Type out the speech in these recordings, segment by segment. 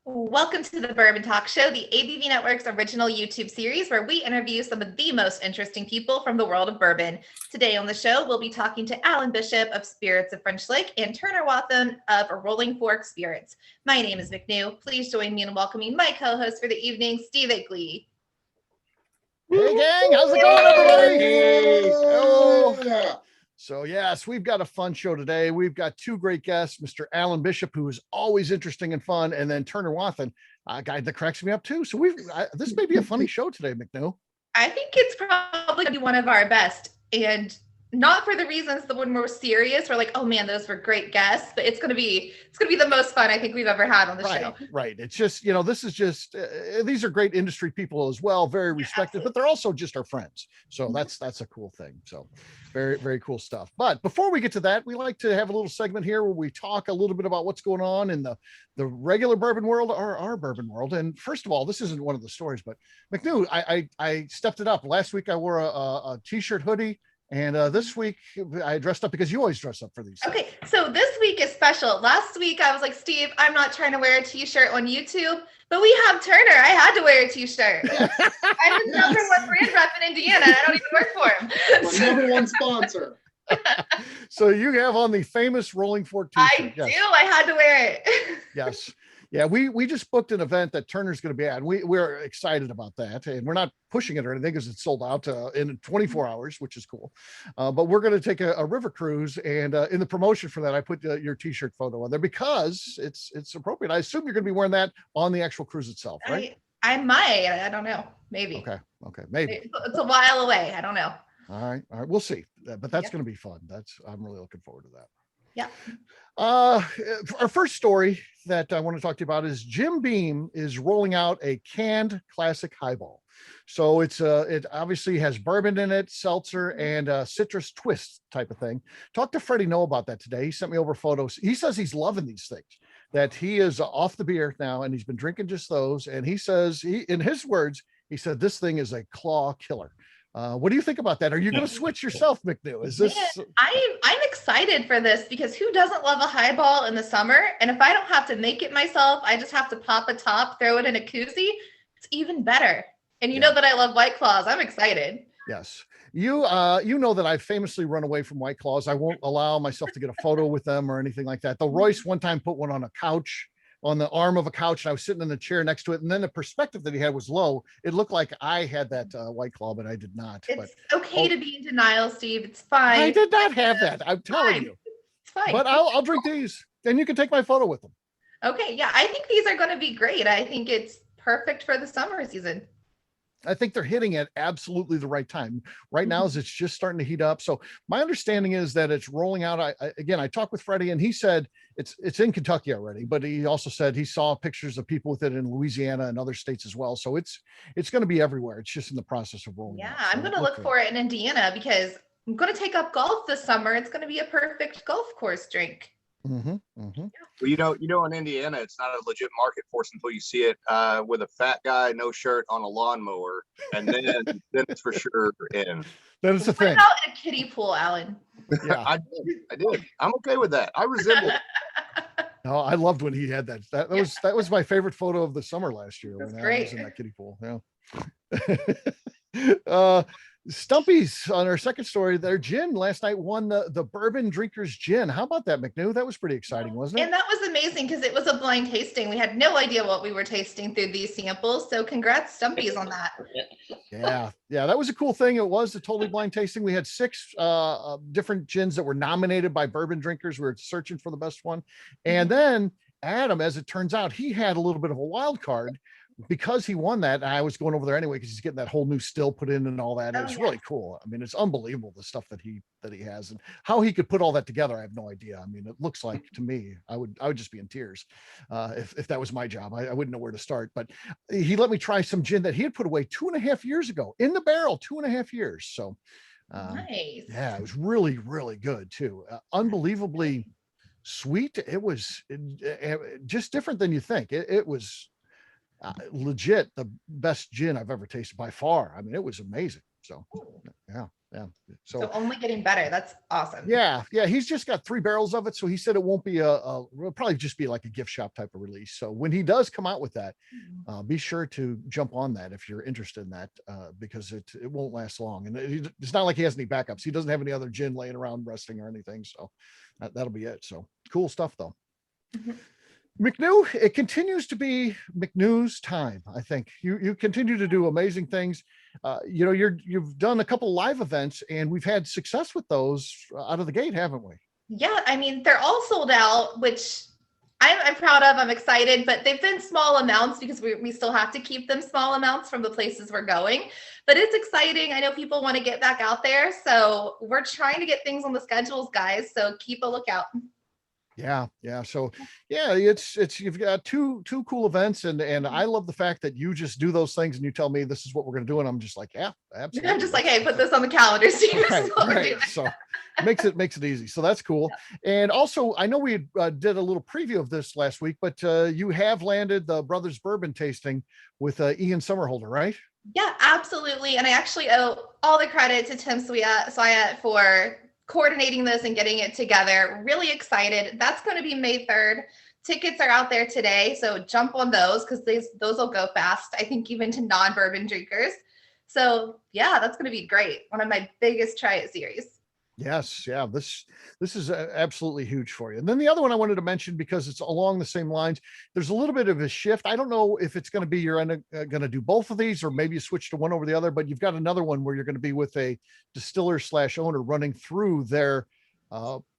Welcome to the Bourbon Talk Show, the ABV Network's original YouTube series where we interview some of the most interesting people from the world of bourbon. Today on the show, we'll be talking to Alan Bishop of Spirits of French Lick and Turner Wathen of Rolling Fork Spirits. My name is McNew. Please join me in welcoming my co-host for the evening, Steve Akley. Hey gang, how's it going, everybody? Oh. So yes, we've got a fun show today. We've got two great guests, Mr. Alan Bishop, who is always interesting and fun, and then Turner Wathen, a guy that cracks me up too. So this may be a funny show today, McNew. I think it's probably going to be one of our best, and not for the reasons that when we're serious, we're like, oh man, those were great guests, but it's going to be the most fun I think we've ever had on the show. Right. It's just, this is just, these are great industry people as well, very respected, but they're also just our friends. So that's a cool thing. So very, very cool stuff. But before we get to that, we like to have a little segment here where we talk a little bit about what's going on in the regular bourbon world or our bourbon world. And first of all, this isn't one of the stories, but McNew, I stepped it up. Last week I wore a t-shirt hoodie. And this week I dressed up because you always dress up for these things. Okay, so this week is special. Last week I was like, Steve, I'm not trying to wear a t-shirt on YouTube, but we have Turner. I had to wear a t-shirt. I'm the number one brand rep in Indiana. And I don't even work for him. My number one sponsor. So you have on the famous Rolling Fork t-shirt. I do. I had to wear it. Yes. Yeah, we just booked an event that Turner's going to be at. We're excited about that, and we're not pushing it or anything because it's sold out in 24 hours, which is cool. But we're going to take a river cruise, and in the promotion for that, I put your t-shirt photo on there because it's appropriate. I assume you're going to be wearing that on the actual cruise itself, right? I might. I don't know. Maybe. Okay, maybe. It's a while away. I don't know. All right, we'll see. But that's going to be fun. I'm really looking forward to that. Yeah. Our first story that I want to talk to you about is Jim Beam is rolling out a canned classic highball. So it obviously has bourbon in it, seltzer, and citrus twist type of thing. Talked to Freddie Noe about that today. He sent me over photos. He says he's loving these things, that he is off the beer now and he's been drinking just those. And he says, in his words, he said, this thing is a claw killer. What do you think about that? Are you going to switch yourself, McNew? Is this? Yeah, I'm excited for this because who doesn't love a highball in the summer? And if I don't have to make it myself, I just have to pop a top, throw it in a koozie. It's even better. And you know that I love White Claws. I'm excited. Yes. You know that I famously run away from White Claws. I won't allow myself to get a photo with them or anything like that. Though Royce one time put one on a couch, on the arm of a couch, and I was sitting in the chair next to it. And then the perspective that he had was low. It looked like I had that White Claw, but I did not. It's okay to be in denial, Steve. It's fine. I did not have that. I'm telling you. It's fine. But I'll drink these, and you can take my photo with them. Okay. Yeah. I think these are going to be great. I think it's perfect for the summer season. I think they're hitting at absolutely the right time. Right now, as it's just starting to heat up. So my understanding is that it's rolling out. I talked with Freddie, and he said it's in Kentucky already, but he also said he saw pictures of people with it in Louisiana and other states as well. So it's going to be everywhere. It's just in the process of rolling out. Yeah, I'm going to look for it in Indiana because I'm going to take up golf this summer. It's going to be a perfect golf course drink. Mm-hmm, mm-hmm. Well, in Indiana, it's not a legit market for us until you see it with a fat guy, no shirt, on a lawnmower, and then it's for sure in. That is the thing. Out in a kiddie pool, Alan. Yeah, I did. I'm okay with that. I resemble it. No, I loved when he had that. That was my favorite photo of the summer last year. That's when great. I was in that kiddie pool. Yeah. Stumpy's on our second story. Their gin last night won the Bourbon Drinkers Gin. How about that, McNew? That was pretty exciting, wasn't it? And that was amazing because it was a blind tasting. We had no idea what we were tasting through these samples. So congrats, Stumpy's, on that. Yeah, that was a cool thing. It was a totally blind tasting. We had 6 different gins that were nominated by Bourbon Drinkers. We were searching for the best one. And then Adam, as it turns out, he had a little bit of a wild card. Because he won that, I was going over there anyway because he's getting that whole new still put in and all that. It was really cool. I mean, it's unbelievable the stuff that he has and how he could put all that together. I have no idea. I mean, it looks like to me, I would just be in tears if that was my job. I wouldn't know where to start. But he let me try some gin that he had put away 2.5 years ago in the barrel, 2.5 years. So nice. Yeah, it was really, really good too. Unbelievably sweet. It was just different than you think. It was legit the best gin I've ever tasted by far. I mean, it was amazing. So yeah, Yeah. So only getting better. That's awesome. Yeah. He's just got 3 barrels of it. So he said it won't be it'll probably just be like a gift shop type of release. So when he does come out with that, be sure to jump on that if you're interested in that, because it won't last long. And it's not like he has any backups. He doesn't have any other gin laying around resting or anything. So that'll be it. So cool stuff though. McNew, it continues to be McNew's time. I think you continue to do amazing things. You've done a couple live events, and we've had success with those out of the gate, haven't we? Yeah, I mean, they're all sold out, which I'm proud of. I'm excited, but they've been small amounts because we still have to keep them small amounts from the places we're going. But it's exciting. I know people want to get back out there, so we're trying to get things on the schedules, guys. So keep a lookout. Yeah. So it's you've got two cool events, and I love the fact that you just do those things and you tell me this is what we're going to do, and I'm just like, yeah, absolutely. I'm just like, hey, put this on the calendar. So you know what we're doing. So makes it easy. So that's cool. And also, I know we did a little preview of this last week, but you have landed the Brothers Bourbon tasting with Ian Somerhalder, right? Yeah, absolutely. And I actually owe all the credit to Tim Swyat for coordinating this and getting it together. Really excited. That's going to be May 3rd. Tickets are out there today, so jump on those because those will go fast, I think, even to non-bourbon drinkers. So yeah, that's going to be great. One of my biggest try it series. Yes. Yeah. This is absolutely huge for you. And then the other one I wanted to mention, because it's along the same lines, there's a little bit of a shift. I don't know if it's going to be you're going to do both of these, or maybe you switch to one over the other, but you've got another one where you're going to be with a distiller / owner running through their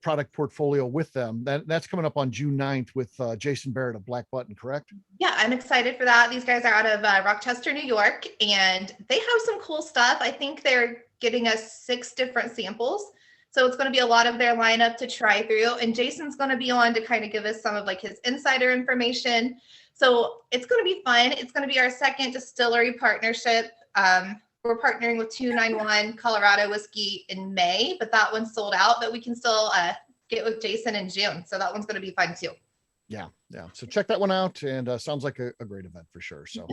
product portfolio with them. That's coming up on June 9th with Jason Barrett of Black Button, correct? Yeah, I'm excited for that. These guys are out of Rochester, New York, and they have some cool stuff. I think they're getting us 6 different samples. So it's going to be a lot of their lineup to try through. And Jason's going to be on to kind of give us some of like his insider information. So it's going to be fun. It's going to be our second distillery partnership. We're partnering with 291 Colorado Whiskey in May, but that one's sold out, but we can still get with Jason in June. So that one's going to be fun too. Yeah. So check that one out, and sounds like a great event for sure. So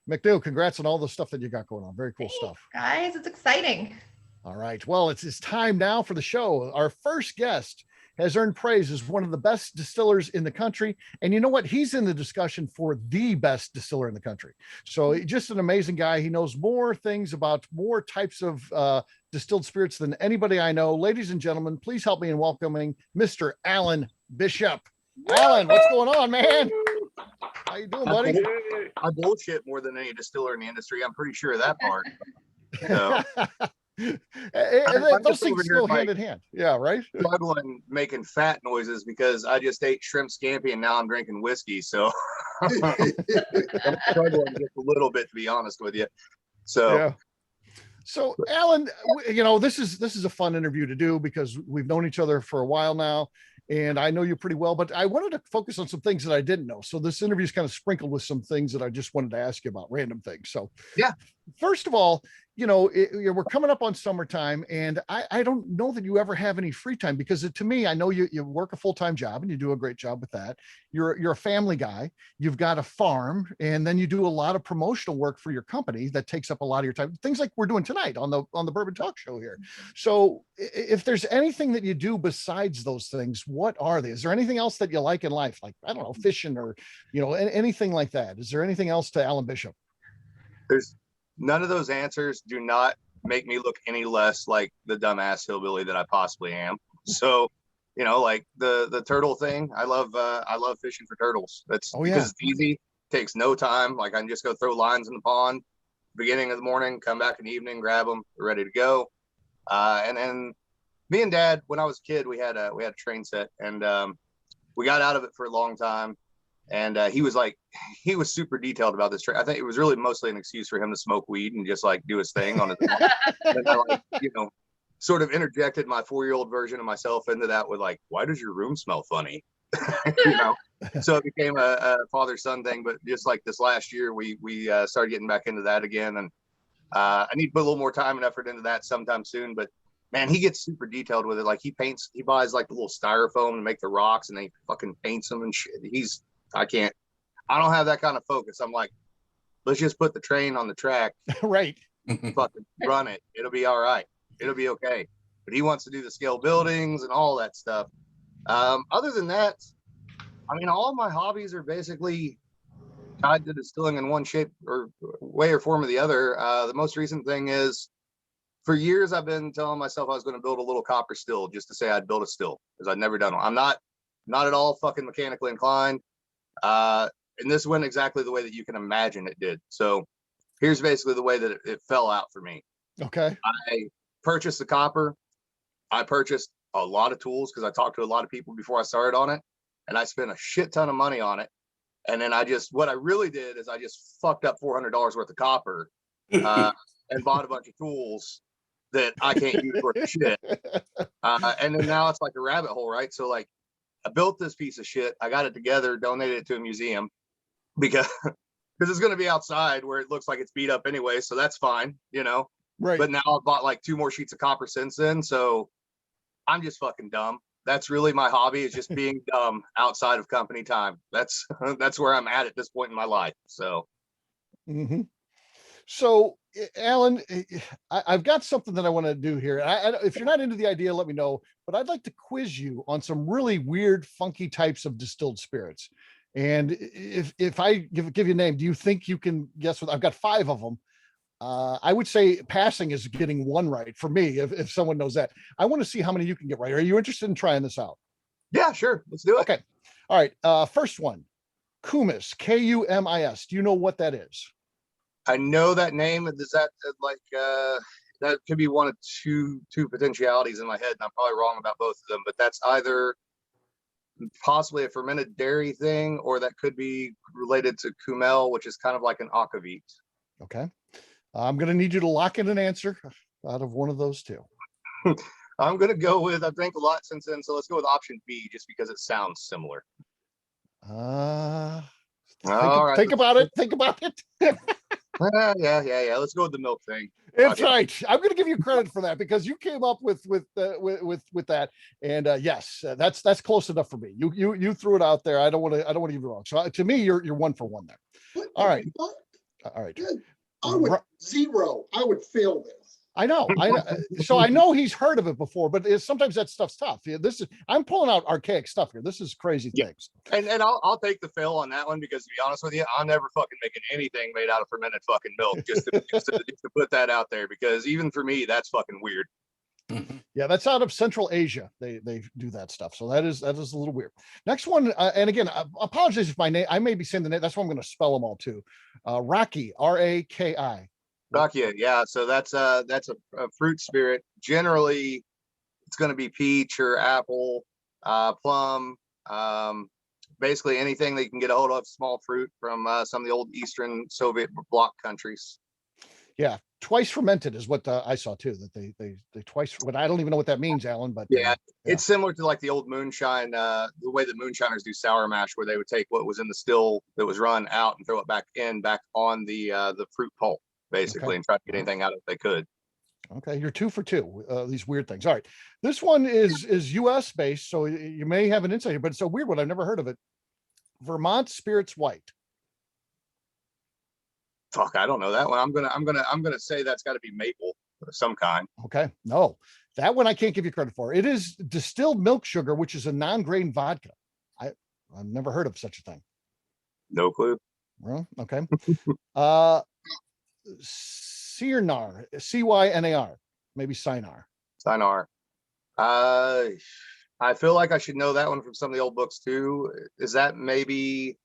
McNew, congrats on all the stuff that you got going on. Very cool stuff. Guys, it's exciting. All right. Well, it's time now for the show. Our first guest has earned praise as one of the best distillers in the country. And you know what? He's in the discussion for the best distiller in the country. So just an amazing guy. He knows more things about more types of distilled spirits than anybody I know. Ladies and gentlemen, please help me in welcoming Mr. Alan Bishop. Alan, what's going on, man? How you doing, buddy? I bullshit more than any distiller in the industry. I'm pretty sure of that part. So. Those things go hand in hand. Yeah, right. Struggling making fat noises because I just ate shrimp scampi and now I'm drinking whiskey. So I'm struggling just a little bit, to be honest with you. So yeah. So Alan, this is a fun interview to do because we've known each other for a while now, and I know you pretty well, but I wanted to focus on some things that I didn't know. So this interview is kind of sprinkled with some things that I just wanted to ask you about, random things. So yeah, first of all, we're coming up on summertime, and I don't know that you ever have any free time, because to me, I know you work a full-time job and you do a great job with that. You're a family guy. You've got a farm, and then you do a lot of promotional work for your company that takes up a lot of your time. Things like we're doing tonight on the Bourbon Talk Show here. So if there's anything that you do besides those things, what are they? Is there anything else that you like in life? Like, I don't know, fishing or, anything like that. Is there anything else to Alan Bishop? There's none of those answers do not make me look any less like the dumbass hillbilly that I possibly am. So, like the turtle thing, I love fishing for turtles. That's because it's easy, takes no time. Like I can just go throw lines in the pond, beginning of the morning, come back in the evening, grab them, they're ready to go. And then me and Dad, when I was a kid, we had a train set, and we got out of it for a long time. And he was super detailed about this train. I think it was really mostly an excuse for him to smoke weed and just like do his thing on his own. And I sort of interjected my 4-year-old version of myself into that with like, why does your room smell funny? So it became a father-son thing. But just like this last year, we started getting back into that again. And I need to put a little more time and effort into that sometime soon. But man, he gets super detailed with it. Like he buys like the little styrofoam to make the rocks, and then he fucking paints them and shit. I don't have that kind of focus. I'm like, let's just put the train on the track. Right. Fucking run it. It'll be all right. It'll be okay. But he wants to do the scale buildings and all that stuff. Other than that, I mean, all my hobbies are basically tied to distilling in one shape or way or form or the other. The most recent thing is, for years I've been telling myself I was going to build a little copper still, just to say I'd build a still, because I'd never done one. I'm not at all fucking mechanically inclined. And this went exactly the way that you can imagine it did. So here's basically the way that it fell out for me. Okay. I purchased the copper. I purchased a lot of tools because I talked to a lot of people before I started on it, and I spent a shit ton of money on it. And then what I really did is I just fucked up $400 worth of copper and bought a bunch of tools that I can't use worth of shit. And then now it's like a rabbit hole, right? So like, I built this piece of shit. I got it together, donated it to a museum because it's going to be outside where it looks like it's beat up anyway. So that's fine, you know? Right. But now I've bought like 2 more sheets of copper since then. So I'm just fucking dumb. That's really my hobby, is just being dumb outside of company time. That's where I'm at this point in my life. So. Mm-hmm. So, Alan, I've got something that I want to do here. If you're not into the idea, let me know. But I'd like to quiz you on some really weird, funky types of distilled spirits. And if I give you a name, do you think you can guess what? I've got 5 of them. I would say passing is getting 1 right for me. If someone knows that, I want to see how many you can get right. Are you interested in trying this out? Yeah, sure. Let's do it. Okay. All right. First one, Kumis, Kumis. Do you know what that is? I know that name. Does that like that could be one of two potentialities in my head, and I'm probably wrong about both of them. But that's either possibly a fermented dairy thing, or that could be related to Kumel, which is kind of like an akavit. Okay. I'm going to need you to lock in an answer out of one of those 2. I'm going to go with, I've drank a lot since then, so let's go with option B, just because it sounds similar. All right. Think about it. Think about it. Yeah. Let's go with the milk thing. It's right. I'm going to give you credit for that because you came up with that, and yes, that's close enough for me. You threw it out there. I don't want to give you wrong. So to me, you're 1 for 1 there. What All right. fuck? All right. I would zero. I would fail this. I know. So I know he's heard of it before, but sometimes that stuff's tough. I'm pulling out archaic stuff here. This is crazy things. And I'll take the fail on that one, because to be honest with you, I'm never fucking making anything made out of fermented fucking milk. Just to put that out there, because even for me, that's fucking weird. Yeah, that's out of Central Asia. They do that stuff. So that is a little weird. Next one, and again, I apologize if my name, I may be saying the name. That's why I'm going to spell them all too. Raki, Raki. Rakia, yeah. So that's a fruit spirit. Generally, it's going to be peach or apple, plum, basically anything that you can get a hold of, small fruit from some of the old Eastern Soviet bloc countries. Yeah, twice fermented is what I saw too. That they twice. But I don't even know what that means, Alan. But yeah, it's similar to like the old moonshine, the way that moonshiners do sour mash, where they would take what was in the still that was run out and throw it back on the fruit pulp, basically, and try to get anything out of it they could. Okay, you're 2 for 2. These weird things. All right, this one is U.S. based, so you may have an insight here, but it's a weird one. I've never heard of it. Vermont Spirits White. Fuck, I don't know that one. I'm gonna say that's got to be maple of some kind. Okay, no, that one I can't give you credit for. It is distilled milk sugar, which is a non-grain vodka. I've never heard of such a thing. No clue. Well, okay. Cynar, Cynar, maybe Cynar. Cynar. I feel like I should know that one from some of the old books too. Is that maybe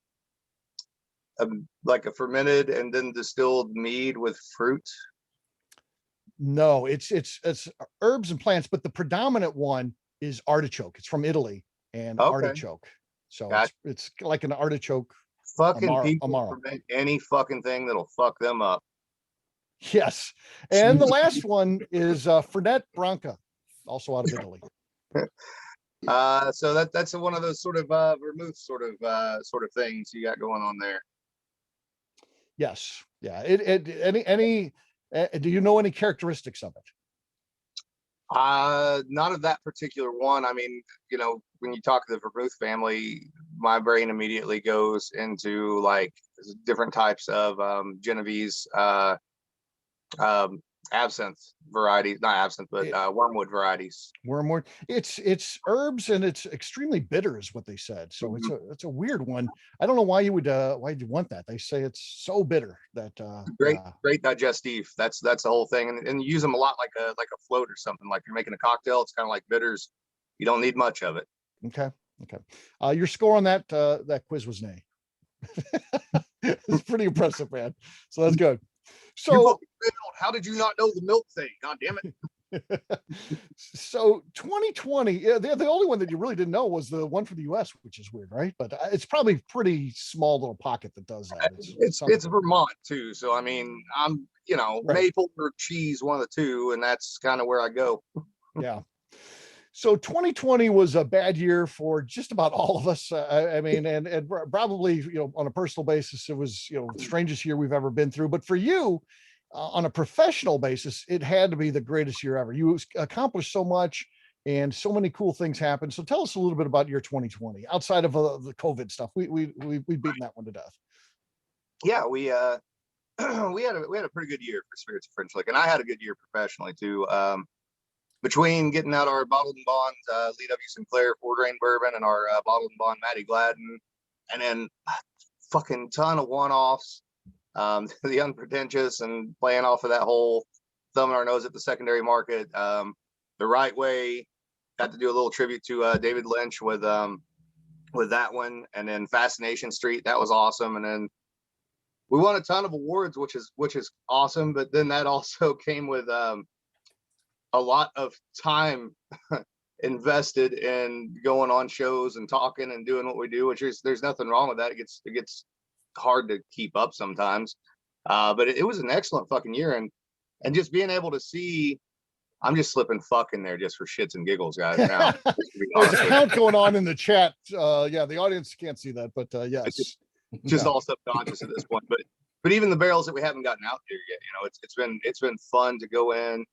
like a fermented and then distilled mead with fruit? No, it's herbs and plants, but the predominant one is artichoke. It's from Italy, and artichoke. So it's like an artichoke. Fucking people ferment any fucking thing that'll fuck them up. Yes, and the last one is Fernet Branca, also out of Italy. So that's one of those sort of vermouth sort of things you got going on there. Yes, yeah. Do you know any characteristics of it? Not of that particular one. I mean, you know, when you talk to the vermouth family, my brain immediately goes into like different types of Genovese absinthe varieties, not absinthe, but wormwood varieties. Wormwood. It's herbs and it's extremely bitter, is what they said. So it's a weird one. I don't know why you would want that. They say it's so bitter that great digestive. That's the whole thing, and you use them a lot like a float or something. Like you're making a cocktail, it's kind of like bitters. You don't need much of it. Okay. Your score on that quiz was an A. It's pretty impressive, man. So that's good. So how did you not know the milk thing? God damn it. So 2020, the only one that you really didn't know was the one for the US, which is weird, right? But it's probably pretty small little pocket that does that. It's Vermont too. So I mean, I'm right. Maple or cheese, one of the two, and that's kind of where I go. Yeah. So 2020 was a bad year for just about all of us. I mean, and probably, on a personal basis, it was, the strangest year we've ever been through. But for you, on a professional basis, it had to be the greatest year ever. You accomplished so much and so many cool things happened. So tell us a little bit about your 2020 outside of the COVID stuff. We've beaten that one to death. Yeah, we had a pretty good year for Spirits of French Lick, and I had a good year professionally too. Between getting out our bottled and bond Lee W. Sinclair 4-grain bourbon and our bottled and bond Matty Gladden, and then a fucking ton of one-offs, the unpretentious, and playing off of that whole thumbing our nose at the secondary market. The Right Way, got to do a little tribute to David Lynch with that one, and then Fascination Street, that was awesome. And then we won a ton of awards, which is awesome. But then that also came with a lot of time invested in going on shows and talking and doing what we do, which is, there's nothing wrong with that. It gets hard to keep up sometimes. But it was an excellent fucking year. And just being able to see, I'm just slipping fuck in there just for shits and giggles, guys. Now there's a count going on in the chat. Yeah, the audience can't see that, but yes. It's just all subconscious at this point. But even the barrels that we haven't gotten out there yet, it's been fun to go in,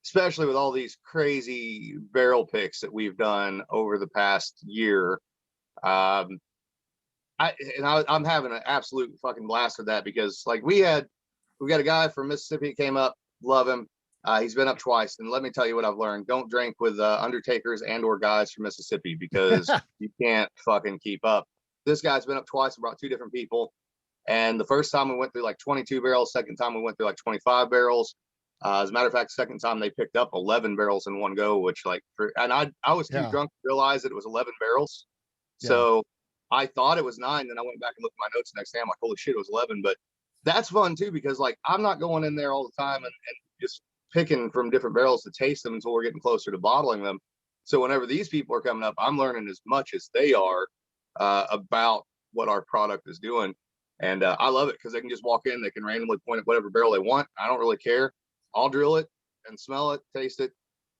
especially with all these crazy barrel picks that we've done over the past year. I'm having an absolute fucking blast with that, because like we got a guy from Mississippi came up, love him. He's been up twice, and let me tell you what I've learned: don't drink with undertakers and or guys from Mississippi, because you can't fucking keep up. This guy's been up twice, brought 2 different people, and the first time we went through like 22 barrels, second time we went through like 25 barrels. As a matter of fact, second time they picked up 11 barrels in one go, which and I was too drunk to realize that it was 11 barrels. So I thought it was 9. Then I went back and looked at my notes the next day. I'm like, holy shit, it was 11. But that's fun too, because like I'm not going in there all the time and just picking from different barrels to taste them until we're getting closer to bottling them. So whenever these people are coming up, I'm learning as much as they are about what our product is doing. And I love it, because they can just walk in, they can randomly point at whatever barrel they want. I don't really care. I'll drill it and smell it, taste it.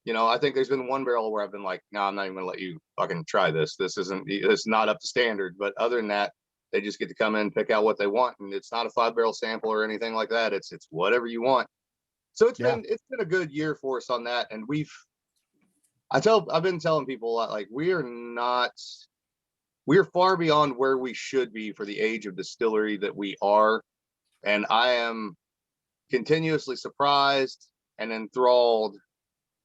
I think there's been one barrel where I've been like, no, I'm not even gonna let you fucking try this. It's not up to standard. But other than that, they just get to come in, pick out what they want. And it's not a 5-barrel sample or anything like that. It's whatever you want. So it's been a good year for us on that. And I've been telling people a lot, like we're far beyond where we should be for the age of distillery that we are. And I am continuously surprised and enthralled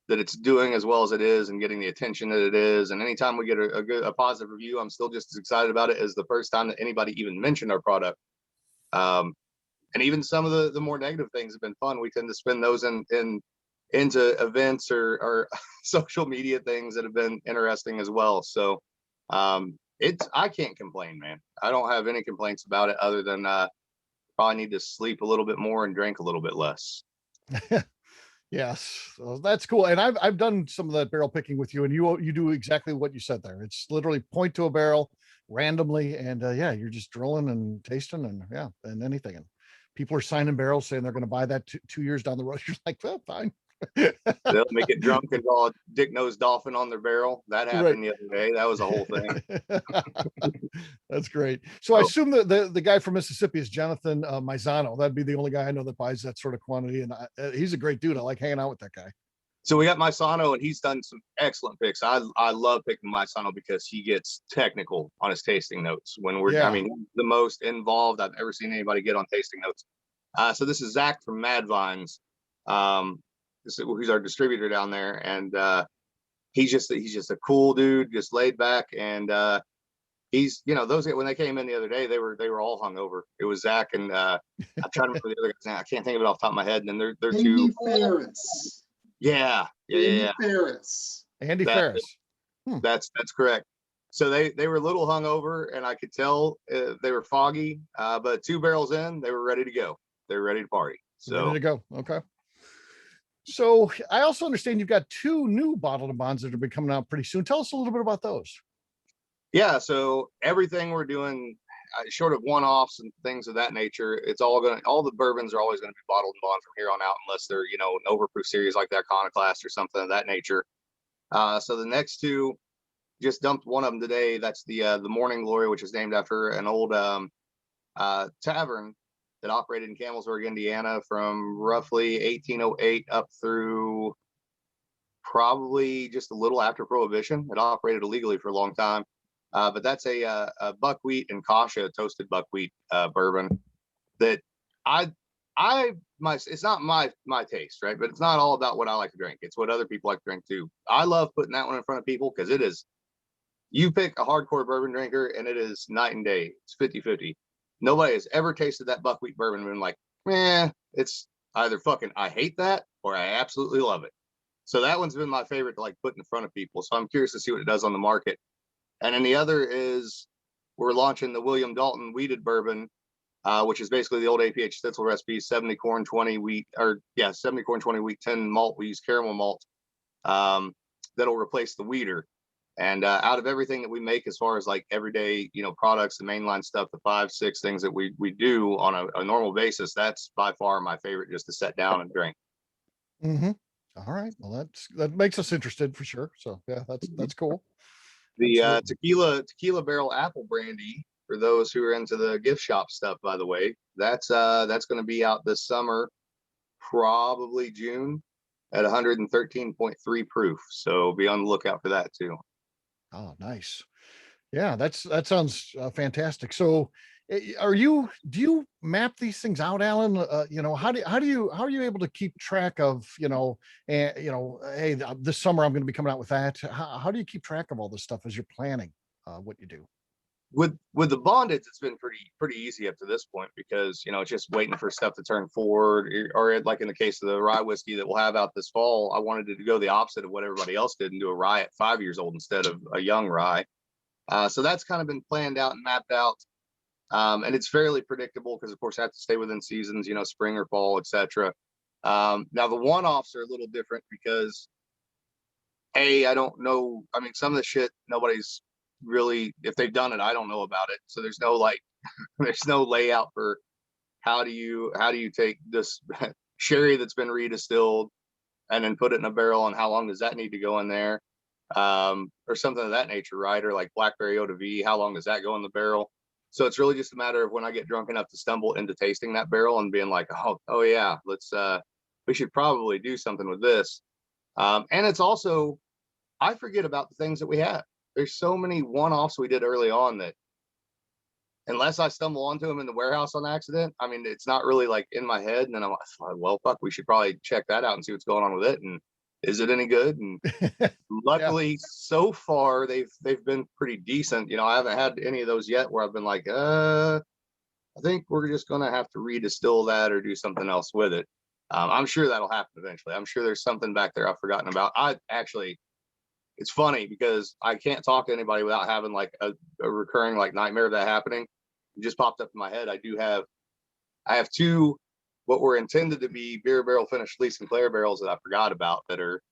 that it's doing as well as it is and getting the attention that it is. And anytime we get a positive review, I'm still just as excited about it as the first time that anybody even mentioned our product. And even some of the more negative things have been fun. We tend to spend those into events or social media things that have been interesting as well. So I can't complain, man. I don't have any complaints about it, other than probably need to sleep a little bit more and drink a little bit less. Yes, so that's cool. And I've done some of that barrel picking with you, and you do exactly what you said there. It's literally point to a barrel randomly, and you're just drilling and tasting and anything. And people are signing barrels saying they're going to buy that 2 years down the road. You're like, well, fine. They'll make it drunk and draw a dick-nosed dolphin on their barrel. That happened the other day. That was a whole thing. That's great. So I assume that the guy from Mississippi is Jonathan Maizano. That'd be the only guy I know that buys that sort of quantity, and he's a great dude. I like hanging out with that guy. So we got Maizano, and he's done some excellent picks. I love picking Maizano because he gets technical on his tasting notes. I mean, the most involved I've ever seen anybody get on tasting notes. So this is Zach from Mad Vines. who's our distributor down there, and he's just a cool dude, just laid back, and he's, those, when they came in the other day, they were all hungover. It was Zach and I'm trying to remember the other guys now. I can't think of it off the top of my head. And then they're Andy two. Ferris. Yeah. Andy Ferris. Andy Ferris. That's correct. So they were a little hungover, and I could tell they were foggy. But 2 barrels in, they were ready to go. They were ready to party. So ready to go. Okay. So I also understand you've got 2 new bottled and bonds that will be coming out pretty soon. Tell us a little bit about those. Yeah, so everything we're doing, short of one-offs and things of that nature, all the bourbons are always going to be bottled and bond from here on out, unless they're, an overproof series like the Iconoclast or something of that nature. So the next 2, just dumped one of them today. That's the Morning Glory, which is named after an old tavern that operated in Camelsburg, Indiana, from roughly 1808 up through probably just a little after Prohibition. It operated illegally for a long time. But that's a buckwheat and kasha toasted buckwheat bourbon that it's not my taste, right? But it's not all about what I like to drink. It's what other people like to drink too. I love putting that one in front of people because you pick a hardcore bourbon drinker and it is night and day. It's 50-50. Nobody has ever tasted that buckwheat bourbon and been like, it's either fucking I hate that or I absolutely love it. So that one's been my favorite to like put in front of people. So I'm curious to see what it does on the market. And then the other is we're launching the William Dalton wheated bourbon, which is basically the old APH Stitzel recipe, 70 corn, 20 wheat, 70 corn, 20 wheat, 10 malt. We use caramel malt that'll replace the wheater. And out of everything that we make, as far as like everyday, products, the mainline stuff, the 5-6 things that we do on a normal basis, that's by far my favorite, just to set down and drink. Mm-hmm. All right. Well, that makes us interested for sure. So yeah, that's cool. The tequila barrel apple brandy, for those who are into the gift shop stuff, by the way, that's going to be out this summer, probably June, at 113.3 proof. So be on the lookout for that too. Oh, nice. Yeah, that sounds fantastic. So do you map these things out, Alan? How are you able to keep track of, hey, this summer I'm going to be coming out with that. How do you keep track of all this stuff as you're planning what you do? With the bondage, it's been pretty easy up to this point, because it's just waiting for stuff to turn forward, or like in the case of the rye whiskey that we'll have out this fall, I wanted it to go the opposite of what everybody else did and do a rye at 5 years old instead of a young rye. So that's kind of been planned out and mapped out. And it's fairly predictable because, of course, I have to stay within seasons, spring or fall, etc. Now, the one-offs are a little different because, I don't know. I mean, some of the shit nobody's really, if they've done it, I don't know about it. So there's no there's no layout for how do you take this sherry that's been redistilled and then put it in a barrel, and how long does that need to go in there, or something of that nature, right? Or like blackberry eau de vie, how long does that go in the barrel? So it's really just a matter of when I get drunk enough to stumble into tasting that barrel and being like, oh yeah, we should probably do something with this. And it's also, I forget about the things that we have. There's so many one-offs we did early on that, unless I stumble onto them in the warehouse on accident, I mean, it's not really like in my head. And then I'm like, well, fuck, we should probably check that out and see what's going on with it. And is it any good? And luckily, so far, they've been pretty decent. I haven't had any of those yet where I've been like, I think we're just going to have to redistill that or do something else with it. I'm sure that'll happen eventually. I'm sure there's something back there I've forgotten about. It's funny because I can't talk to anybody without having like a recurring like nightmare of that happening. It just popped up in my head. I have 2 what were intended to be beer barrel finished Lee Sinclair barrels that I forgot about that are,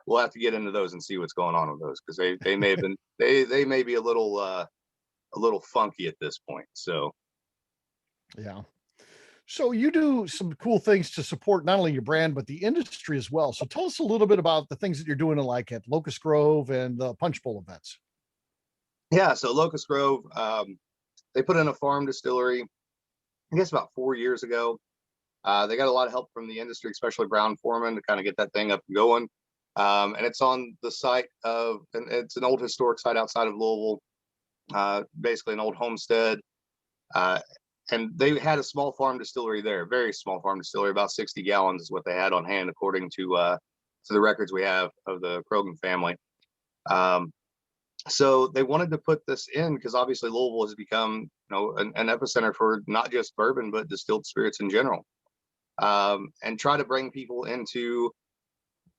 we'll have to get into those and see what's going on with those, because they may have been they may be a little funky at this point. So yeah. So you do some cool things to support not only your brand, but the industry as well. So tell us a little bit about the things that you're doing like at Locust Grove and the Punch Bowl events. Yeah, so Locust Grove, they put in a farm distillery, I guess about 4 years ago. They got a lot of help from the industry, especially Brown Foreman, to kind of get that thing up and going. And it's on the site and it's an old historic site outside of Louisville, basically an old homestead. and they had a small farm distillery there, very small farm distillery, about 60 gallons is what they had on hand, according to the records we have of the Krogan family. So they wanted to put this in because obviously Louisville has become, an epicenter for not just bourbon but distilled spirits in general, and try to bring people into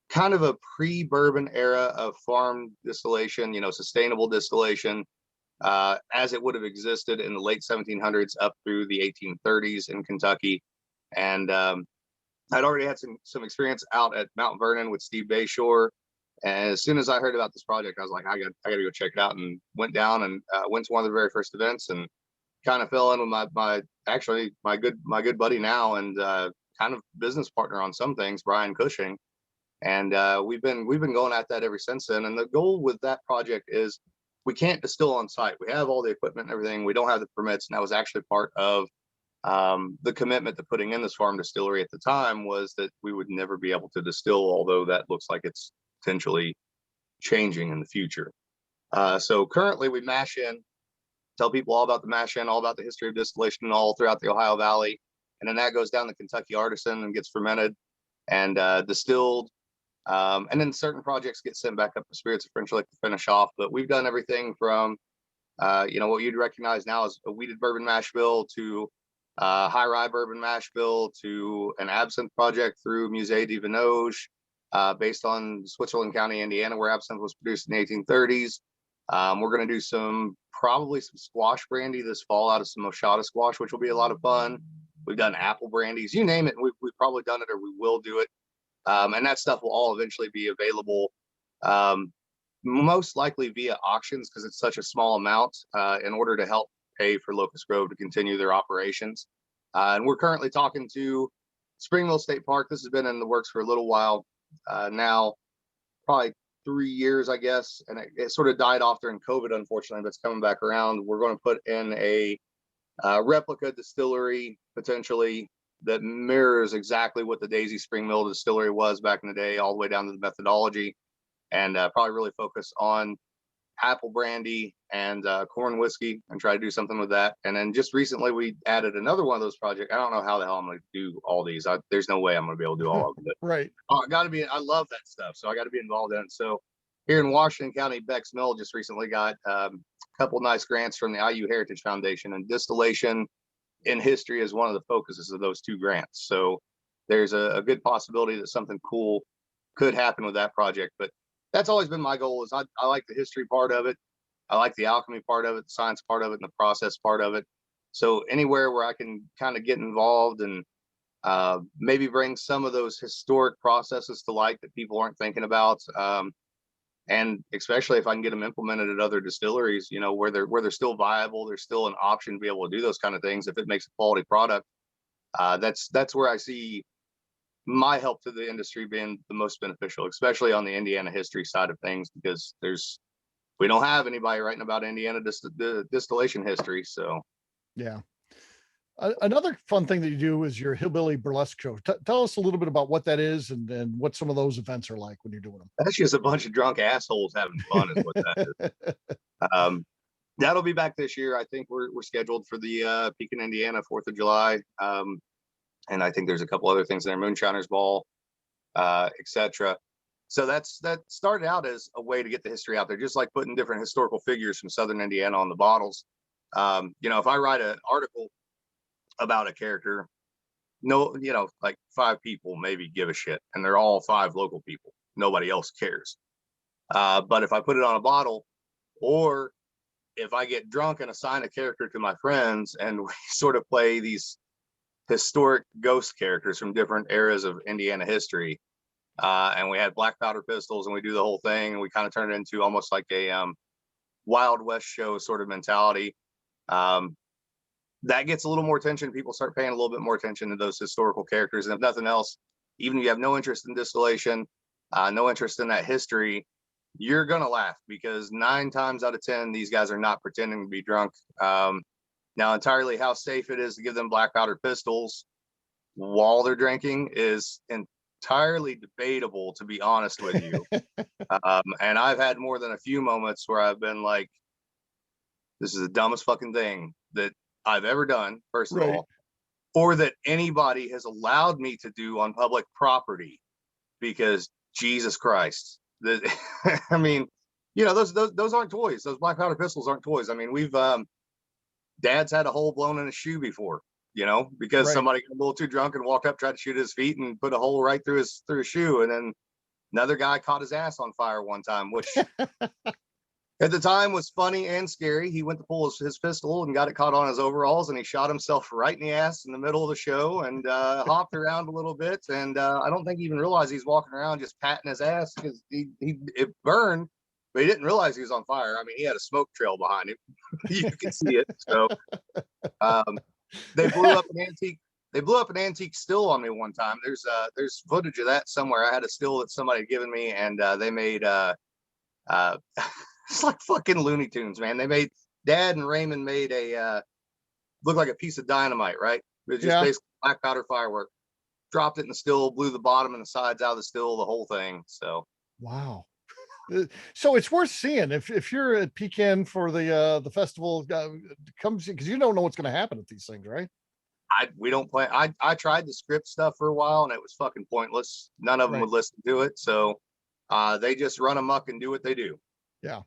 kind of a pre-bourbon era of farm distillation, sustainable distillation, as it would have existed in the late 1700s up through the 1830s in Kentucky. And I'd already had some experience out at Mount Vernon with Steve Bayshore. And as soon as I heard about this project, I was like, I got to go check it out, and went down and went to one of the very first events, and kind of fell in with my good buddy now, and kind of business partner on some things, Brian Cushing. And we've been going at that ever since then. And the goal with that project is we can't distill on site. We have all the equipment and everything. We don't have the permits. And that was actually part of the commitment to putting in this farm distillery at the time, was that we would never be able to distill, although that looks like it's potentially changing in the future. So currently we mash in, tell people all about the mash in, all about the history of distillation all throughout the Ohio Valley. And then that goes down the Kentucky Artisan and gets fermented and distilled. And then certain projects get sent back up to Spirits of French Lick to finish off. But we've done everything from, what you'd recognize now as a wheated bourbon mash bill, to high rye bourbon mash bill, to an absinthe project through Musée de Vinoge, based on Switzerland County, Indiana, where absinthe was produced in the 1830s. We're going to do probably some squash brandy this fall out of some Oshada squash, which will be a lot of fun. We've done apple brandies, you name it. We've probably done it, or we will do it. And that stuff will all eventually be available, most likely via auctions, because it's such a small amount, in order to help pay for Locust Grove to continue their operations. And we're currently talking to Springville State Park. This has been in the works for a little while now, probably 3 years, I guess. And it sort of died off during COVID, unfortunately, but it's coming back around. We're going to put in a replica distillery, potentially, that mirrors exactly what the Daisy Spring Mill distillery was back in the day, all the way down to the methodology, and probably really focus on apple brandy and corn whiskey, and try to do something with that. And then just recently we added another one of those projects. I don't know how the hell I'm going to do all these. There's no way I'm going to be able to do all of them. But Right. I love that stuff, so I got to be involved in it. So here in Washington County, Beck's Mill just recently got a couple nice grants from the IU Heritage Foundation, and distillation in history is one of the focuses of those two grants. So there's a good possibility that something cool could happen with that project. But that's always been my goal. Is I like the history part of it. I like the alchemy part of it, the science part of it, and the process part of it. So anywhere where I can kind of get involved and maybe bring some of those historic processes to light that people aren't thinking about. And especially if I can get them implemented at other distilleries, where they're still viable, there's still an option to be able to do those kind of things if it makes a quality product. That's where I see my help to the industry being the most beneficial, especially on the Indiana history side of things, because we don't have anybody writing about Indiana distillation history. So yeah. Another fun thing that you do is your Hillbilly Burlesque show. Tell us a little bit about what that is, and what some of those events are like when you're doing them. That's just a bunch of drunk assholes having fun is what that is. That'll be back this year. I think we're scheduled for the Pekin, Indiana 4th of July. And I think there's a couple other things there, Moonshiners Ball, etc. So that started out as a way to get the history out there, just like putting different historical figures from Southern Indiana on the bottles. If I write an article about a character, like 5 people maybe give a shit, and they're all 5 local people. Nobody else cares. But if I put it on a bottle, or if I get drunk and assign a character to my friends, and we sort of play these historic ghost characters from different eras of Indiana history, and we had black powder pistols, and we do the whole thing, and we kind of turn it into almost like a Wild West show sort of mentality. That gets a little more attention. People start paying a little bit more attention to those historical characters. And if nothing else, even if you have no interest in distillation, no interest in that history, you're going to laugh, because 9 times out of 10, these guys are not pretending to be drunk. Now, entirely how safe it is to give them black powder pistols while they're drinking is entirely debatable, to be honest with you. And I've had more than a few moments where I've been like, this is the dumbest fucking thing that I've ever done, first of Right. all, or that anybody has allowed me to do on public property, because Jesus Christ, I mean, those aren't toys. Those black powder pistols aren't toys. I mean, we've dad's had a hole blown in his shoe before, because Right. somebody got a little too drunk and walked up, tried to shoot his feet, and put a hole right through his shoe. And then another guy caught his ass on fire one time, which at the time was funny and scary. He went to pull his pistol and got it caught on his overalls, and he shot himself right in the ass in the middle of the show, and hopped around a little bit. And I don't think he even realized he's walking around just patting his ass, because it burned, but he didn't realize he was on fire. I mean, he had a smoke trail behind him. You could see it. So they blew up an antique still on me one time. There's footage of that somewhere. I had a still that somebody had given me, and they made it's like fucking Looney Tunes, man. They made Dad and Raymond made a looked like a piece of dynamite, right? It was just basically black powder firework. Dropped it in the still, blew the bottom and the sides out of the still, the whole thing. So wow. So it's worth seeing if you're at Pecan for the festival. Come see, because you don't know what's going to happen at these things, right? we don't play. I tried the script stuff for a while, and it was fucking pointless. None of them would listen to it, so they just run amok and do what they do. Yeah.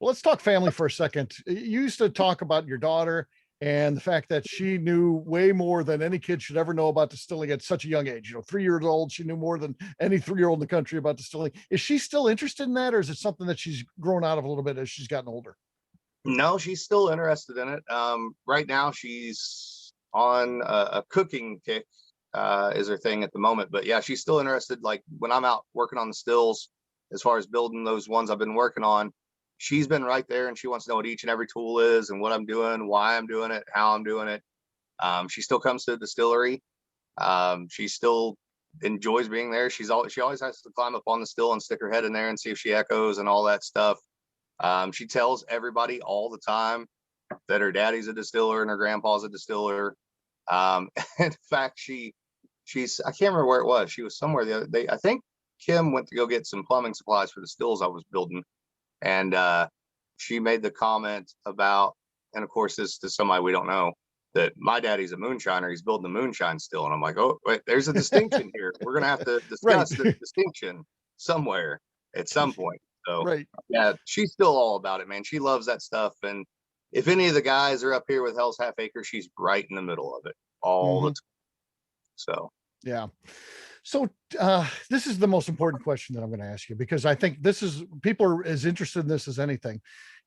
Well, let's talk family for a second. You used to talk about your daughter and the fact that she knew way more than any kid should ever know about distilling at such a young age. 3 years old, she knew more than any 3-year-old in the country about distilling. Is she still interested in that, or is it something that she's grown out of a little bit as she's gotten older? No, she's still interested in it. Right now she's on a cooking kick, is her thing at the moment. But yeah, she's still interested. Like when I'm out working on the stills, as far as building those ones I've been working on, she's been right there, and she wants to know what each and every tool is and what I'm doing, why I'm doing it, how I'm doing it. She still comes to the distillery. She still enjoys being there. She always has to climb up on the still and stick her head in there and see if she echoes and all that stuff. She tells everybody all the time that her daddy's a distiller and her grandpa's a distiller. In fact, she's I can't remember where it was. She was somewhere the other day. I think Kim went to go get some plumbing supplies for the stills I was building. And she made the comment about, and of course, this is somebody we don't know, that my daddy's a moonshiner. He's building a moonshine still. And I'm like, oh, wait, there's a distinction here. We're going to have to discuss the distinction somewhere at some point. So, yeah, she's still all about it, man. She loves that stuff. And if any of the guys are up here with Hell's Half Acre, she's right in the middle of it all the time. So, yeah. So this is the most important question that I'm going to ask you, because I think people are as interested in this as anything.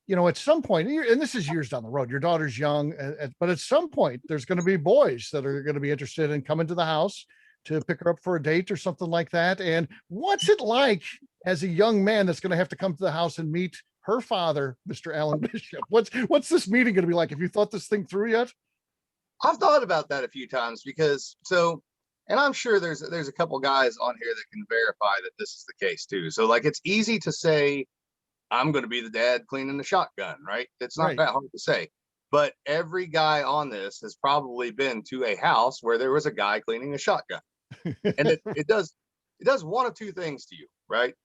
At some point, and this is years down the road, your daughter's young, but at some point there's going to be boys that are going to be interested in coming to the house to pick her up for a date or something like that. And what's it like as a young man that's going to have to come to the house and meet her father, Mr. Alan Bishop? What's this meeting going to be like? Have you thought this thing through yet? I've thought about that a few times, because and I'm sure there's a couple guys on here that can verify that this is the case too. So like, it's easy to say, I'm going to be the dad cleaning the shotgun, right? It's not that hard to say. But every guy on this has probably been to a house where there was a guy cleaning a shotgun. And it does one of two things to you, right?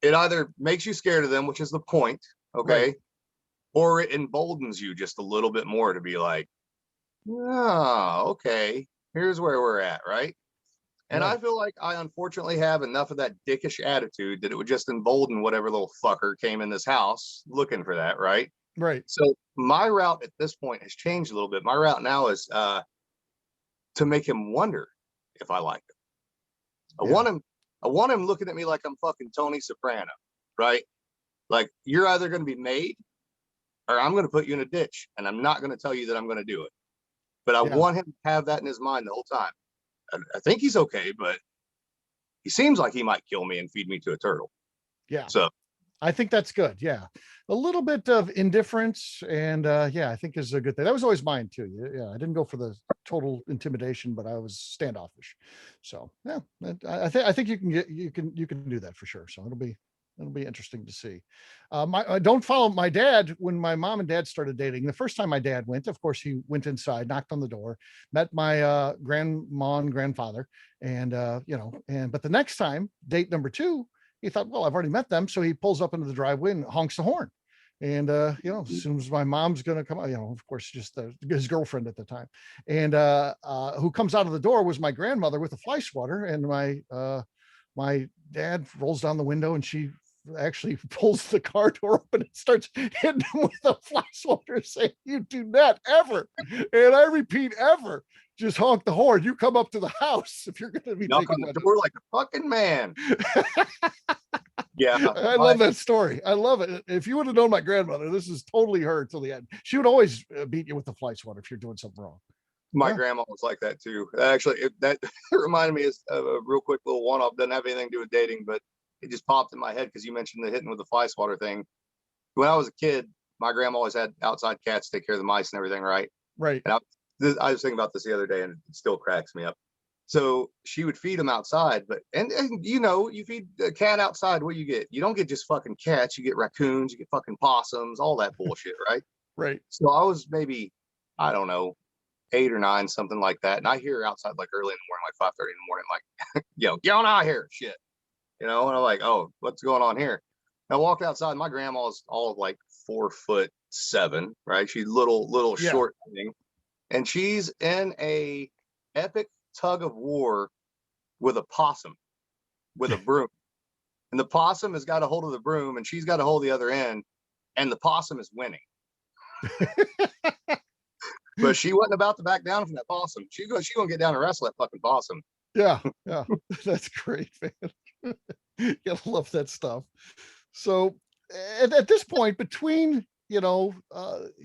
It either makes you scared of them, which is the point, okay? Right. Or it emboldens you just a little bit more to be like, oh, okay, here's where we're at, right? And I feel like I unfortunately have enough of that dickish attitude that it would just embolden whatever little fucker came in this house looking for that, right? Right. So my route at this point has changed a little bit. My route now is to make him wonder if I like him. I want him looking at me like I'm fucking Tony Soprano, right? Like, you're either going to be made or I'm going to put you in a ditch, and I'm not going to tell you that I'm going to do it. But I want him to have that in his mind the whole time. I think he's okay, but he seems like he might kill me and feed me to a turtle. Yeah. So I think that's good. Yeah. A little bit of indifference, and I think is a good thing. That was always mine too. Yeah. I didn't go for the total intimidation, but I was standoffish. So yeah, I think you can do that for sure. So it'll be interesting to see. I don't follow my dad. When my mom and dad started dating, the first time my dad went, of course, he went inside, knocked on the door, met my grandma and grandfather, and but the next time, date number 2, he thought, well, I've already met them. So he pulls up into the driveway and honks the horn. And as soon as my mom's gonna come out, of course, just his girlfriend at the time, and who comes out of the door was my grandmother with a fly swatter, and my dad rolls down the window, and she actually pulls the car door open and starts hitting him with a fly swatter, saying, "You do not ever," and I repeat, ever, just honk the horn. You come up to the house if you're going to be Knock on the door like a fucking man. Yeah, I love that story. I love it. If you would have known my grandmother, this is totally her till the end. She would always beat you with the fly swatter if you're doing something wrong. my grandma was like that too. Actually, that reminded me of a real quick little one-off. Doesn't have anything to do with dating, but it just popped in my head because you mentioned the hitting with the fly swatter thing. When I was a kid, my grandma always had outside cats take care of the mice and everything, right? Right. And I was thinking about this the other day, and it still cracks me up. So she would feed them outside, but and you feed a cat outside, what do you get? You don't get just fucking cats. You get raccoons, you get fucking possums, all that bullshit, right? Right. So I was maybe, I don't know, 8 or 9, something like that, and I hear her outside like early in the morning, like 5:30 in the morning, like, get on out here, shit, and I'm like, oh, what's going on here? And I walked outside. My grandma's all of like 4'7", right? She's little short thing, and she's in a epic tug of war with a possum with a broom, and the possum has got a hold of the broom and she's got a hold of the other end, and the possum is winning. But she wasn't about to back down from that possum. She gonna get down and wrestle that fucking possum. Yeah, that's great, man. You love that stuff. So at this point, between do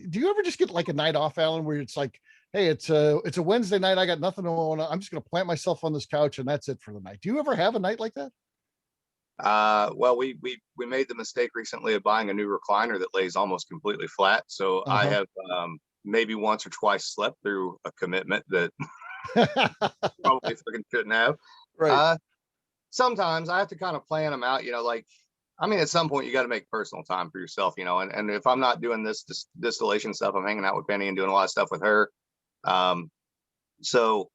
you ever just get like a night off, Alan, where it's like, hey, it's a Wednesday night, I got nothing on, I'm just gonna plant myself on this couch and that's it for the night? Do you ever have a night like that? Well, we made the mistake recently of buying a new recliner that lays almost completely flat. So I have maybe once or twice slept through a commitment that probably fucking shouldn't have. Right. Sometimes I have to kind of plan them out, at some point you got to make personal time for yourself, and if I'm not doing this distillation stuff, I'm hanging out with Penny and doing a lot of stuff with her. So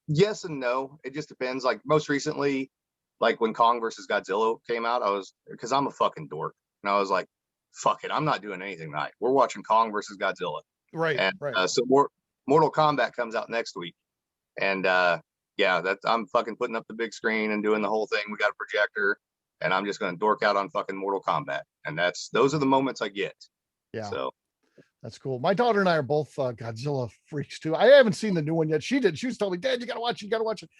yes and no, it just depends. Like most recently, like when Kong versus Godzilla came out, because I'm a fucking dork, and I was like, fuck it, I'm not doing anything tonight. We're watching Kong versus Godzilla. Right. And right. So Mortal Kombat comes out next week, and I'm fucking putting up the big screen and doing the whole thing. We got a projector, and I'm just gonna dork out on fucking Mortal Kombat, and those are the moments I get. Yeah. So that's cool. My daughter and I are both Godzilla freaks too. I haven't seen the new one yet. She did. She was telling me, "Dad, you gotta watch it. You gotta watch it."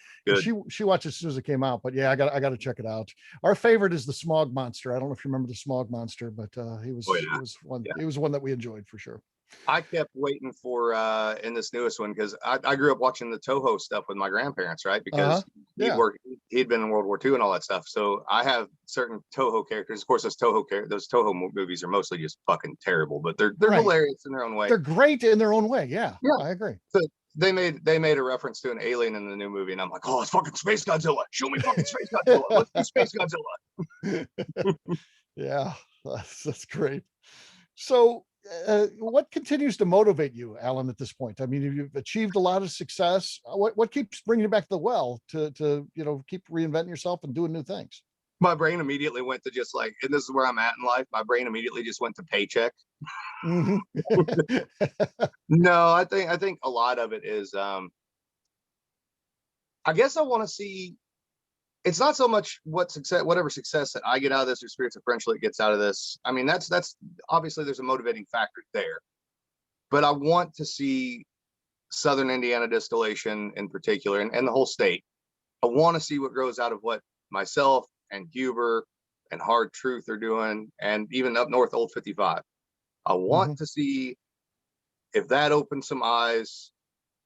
She watched it as soon as it came out. But yeah, I got to check it out. Our favorite is the Smog Monster. I don't know if you remember the Smog Monster, but he was one that we enjoyed for sure. I kept waiting for in this newest one, because I grew up watching the Toho stuff with my grandparents, right? Because he'd been in World War II and all that stuff. So I have certain Toho characters. Of course, those Toho movies are mostly just fucking terrible, but they're hilarious in their own way. They're great in their own way. Yeah, I agree. So they made a reference to an alien in the new movie, and I'm like, oh, it's fucking Space Godzilla. Show me fucking Space Godzilla. Let's do Space Godzilla. Yeah, that's great. So what continues to motivate you, Alan, at this point? I mean, you've achieved a lot of success. What keeps bringing you back to the well to keep reinventing yourself and doing new things? My brain immediately went to just like, and this is where I'm at in life, my brain immediately just went to paycheck. Mm-hmm. No, I think a lot of it is I guess I want to see, it's not so much whatever success that I get out of this or Spirits of French Lick gets out of this. I mean, that's obviously there's a motivating factor there, but I want to see Southern Indiana distillation in particular, and the whole state. I want to see what grows out of what myself and Huber and Hard Truth are doing, and even up north, Old 55. I want to see if that opens some eyes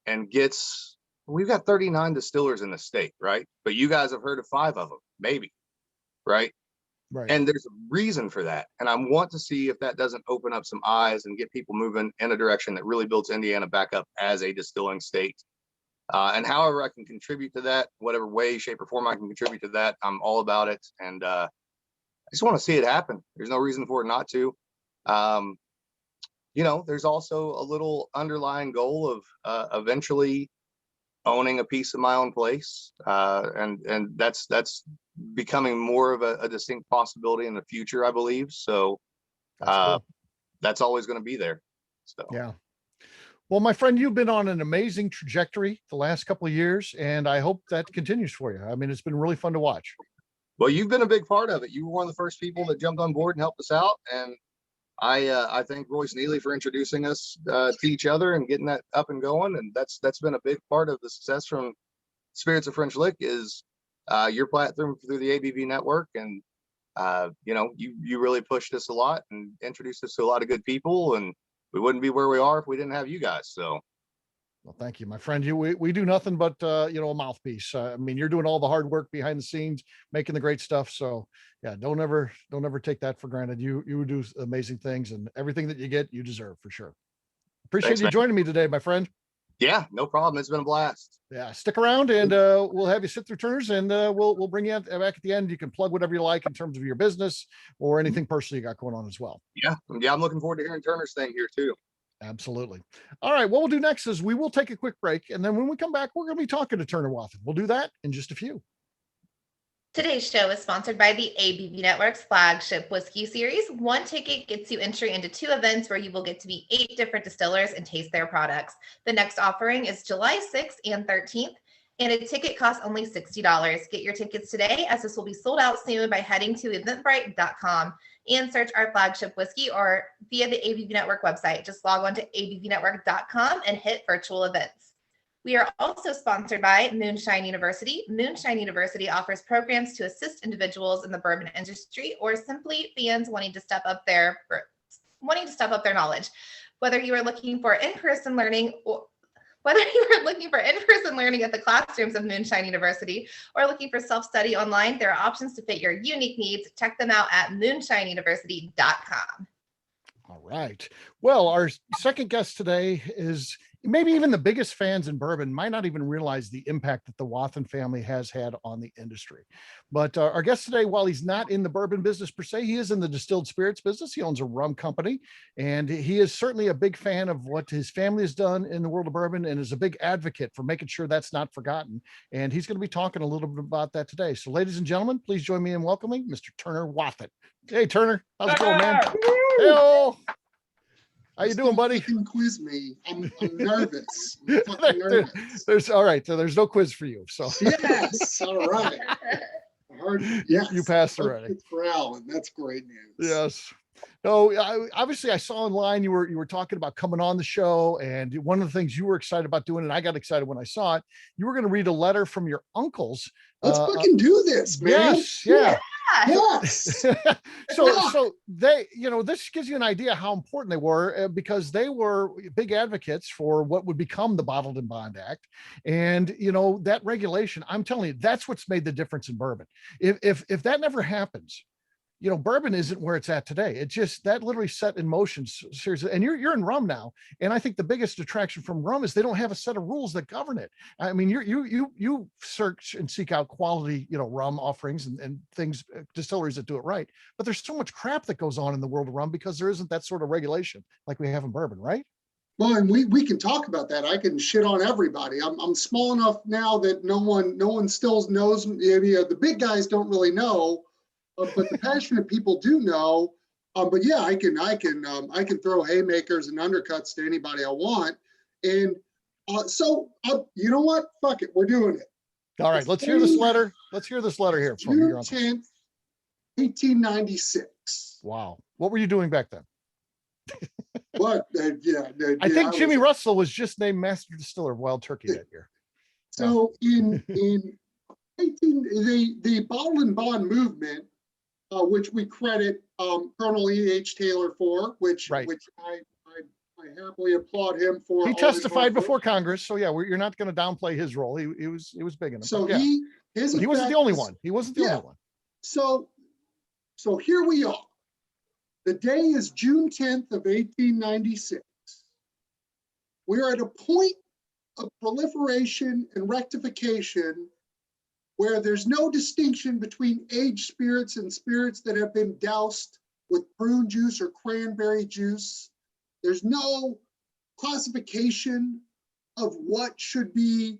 and gets. We've got 39 distillers in the state, right? But you guys have heard of 5 of them, maybe, right? Right. And there's a reason for that. And I want to see if that doesn't open up some eyes and get people moving in a direction that really builds Indiana back up as a distilling state. And however I can contribute to that, whatever way, shape, or form I can contribute to that, I'm all about it. And I just want to see it happen. There's no reason for it not to. There's also a little underlying goal of eventually owning a piece of my own place, and that's becoming more of a distinct possibility in the future, I believe. So Cool. That's always going to be there. So Yeah. Well, my friend, you've been on an amazing trajectory the last couple of years, and I hope that continues for you. I mean, it's been really fun to watch. well, you've been a big part of it. You were one of the first people that jumped on board and helped us out, and I thank Royce Neely for introducing us to each other and getting that up and going. And that's been a big part of the success from Spirits of French Lick is your platform through the ABV network. And you know, you really pushed us a lot and introduced us to a lot of good people, and we wouldn't be where we are if we didn't have you guys. So Well, thank you, my friend. We do nothing but, you know, a mouthpiece. I mean, you're doing all the hard work behind the scenes, making the great stuff. So yeah, don't ever take that for granted. You do amazing things, and everything that you get, you deserve for sure. Appreciate Thanks, you man. joining me today, my friend. yeah, no problem. It's been a blast. Yeah, stick around, and we'll have you sit through Turner's, and we'll bring you back at the end. You can plug whatever you like in terms of your business or anything personal you got going on as well. Yeah, I'm looking forward to hearing Turner's thing here too. Absolutely. All right, what we'll do next is we will take a quick break, and then when we come back, we're going to be talking to Turner Wathen. We'll do that in just a few. Today's show is sponsored by the ABV Network's flagship whiskey series. One ticket gets you entry into 2 events where you will get to meet 8 different distillers and taste their products. The next offering is July 6th and 13th, and a ticket costs only $60. Get your tickets today, as this will be sold out soon, by heading to eventbrite.com and search our flagship whiskey, or via the ABV Network website. Just log on to abvnetwork.com and hit virtual events. We are also sponsored by Moonshine University. Moonshine University offers programs to assist individuals in the bourbon industry, or simply fans wanting to step up their knowledge. Whether you are looking for in-person learning at the classrooms of Moonshine University, or looking for self-study online, there are options to fit your unique needs. Check them out at moonshineuniversity.com. All right. Well, our second guest today is maybe even the biggest fans in bourbon might not even realize the impact that the Wathen family has had on the industry. But our guest today, while he's not in the bourbon business per se, he is in the distilled spirits business. He owns a rum company, and he is certainly a big fan of what his family has done in the world of bourbon, and is a big advocate for making sure that's not forgotten. And he's going to be talking a little bit about that today. So ladies and gentlemen, please join me in welcoming Mr. Turner Wathen. Hey, Turner. How's it going, man? Hey-o. How you doing, buddy? Quiz me. I'm nervous. I'm fucking nervous. There's all right. So there's no quiz for you. So Yes. All right. I heard, yes. You passed already. For Alan. That's great news. Yes. No, obviously I saw online you were talking about coming on the show, and one of the things you were excited about doing, and I got excited when I saw it, you were going to read a letter from your uncles. Let's fucking do this, man. Yes, yeah. Yes. So they, you know, this gives you an idea how important they were, because they were big advocates for what would become the Bottled in Bond Act. And, you know, that regulation, I'm telling you, that's what's made the difference in bourbon. If that never happens, you know, bourbon isn't where it's at today. It just, that literally set in motion seriously. And you're in rum now. And I think the biggest attraction from rum is they don't have a set of rules that govern it. I mean, you search and seek out quality, you know, rum offerings and things, distilleries that do it right. But there's so much crap that goes on in the world of rum because there isn't that sort of regulation like we have in bourbon, right? Well, and we can talk about that. I can shit on everybody. I'm small enough now that no one still knows. You know, the big guys don't really know. But the passionate people do know. But yeah, I can throw haymakers and undercuts to anybody I want. And so you know what? Fuck it, we're doing it. All right, let's hear this letter. Let's hear this letter here from your uncle. June 10th, 1896. Wow, what were you doing back then? What? I think Jimmy Russell was just named Master Distiller of Wild Turkey that year. So in the Bottled in Bond movement, which we credit Colonel E.H. Taylor for, which I happily applaud him for. He testified before Congress, so yeah, you're not going to downplay his role. He was big in it. So yeah. He wasn't the only one. He wasn't the only one. So here we are. The day is June 10th of 1896. We are at a point of proliferation and rectification where there's no distinction between aged spirits and spirits that have been doused with prune juice or cranberry juice. There's no classification of what should be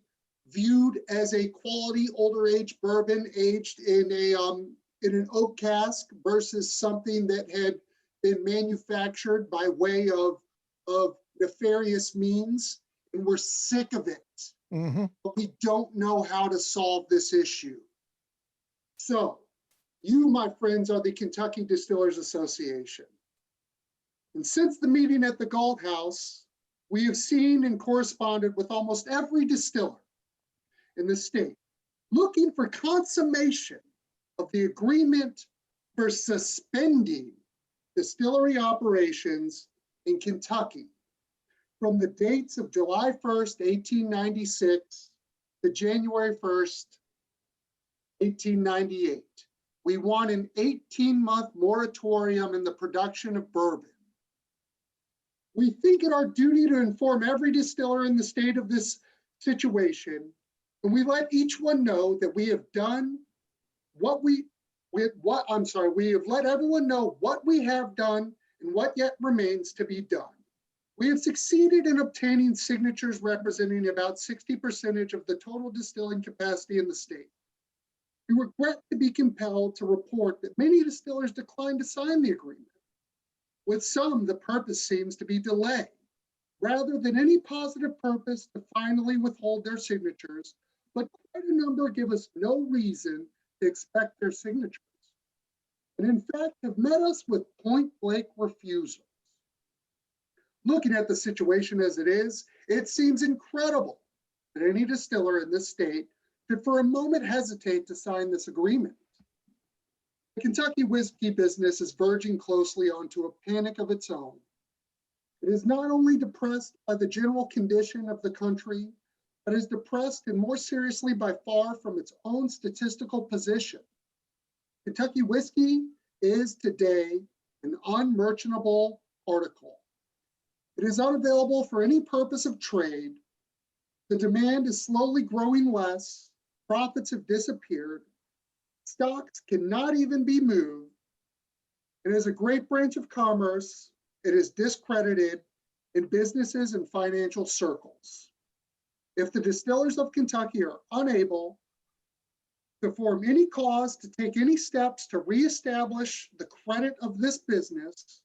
viewed as a quality older age bourbon aged in an oak cask versus something that had been manufactured by way of nefarious means, and we're sick of it. But we don't know how to solve this issue. So you, my friends, are the Kentucky Distillers Association. And since the meeting at the Galt House, we have seen and corresponded with almost every distiller in the state, looking for consummation of the agreement for suspending distillery operations in Kentucky from the dates of July 1st, 1896 to January 1st, 1898. We want an 18-month moratorium in the production of bourbon. We think it our duty to inform every distiller in the state of this situation, and we let each one know that we have done we have let everyone know what we have done and what yet remains to be done. We have succeeded in obtaining signatures representing about 60% of the total distilling capacity in the state. We regret to be compelled to report that many distillers declined to sign the agreement. With some, the purpose seems to be delay, rather than any positive purpose to finally withhold their signatures, but quite a number give us no reason to expect their signatures, and in fact have met us with point-blank refusals. Looking at the situation as it is, it seems incredible that any distiller in this state could for a moment hesitate to sign this agreement. The Kentucky whiskey business is verging closely onto a panic of its own. It is not only depressed by the general condition of the country, but is depressed and more seriously by far from its own statistical position. Kentucky whiskey is today an unmerchantable article. It is unavailable for any purpose of trade. The demand is slowly growing less. Profits have disappeared. Stocks cannot even be moved. It is a great branch of commerce. It is discredited in businesses and financial circles. If the distillers of Kentucky are unable to form any cause to take any steps to reestablish the credit of this business,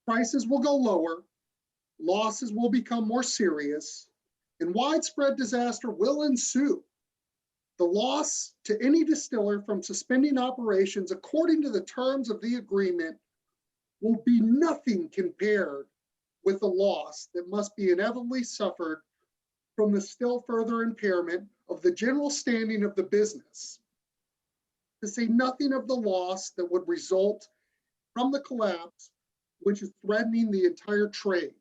prices will go lower, losses will become more serious, and widespread disaster will ensue. The loss to any distiller from suspending operations according to the terms of the agreement will be nothing compared with the loss that must be inevitably suffered from the still further impairment of the general standing of the business, to say nothing of the loss that would result from the collapse, which is threatening the entire trade.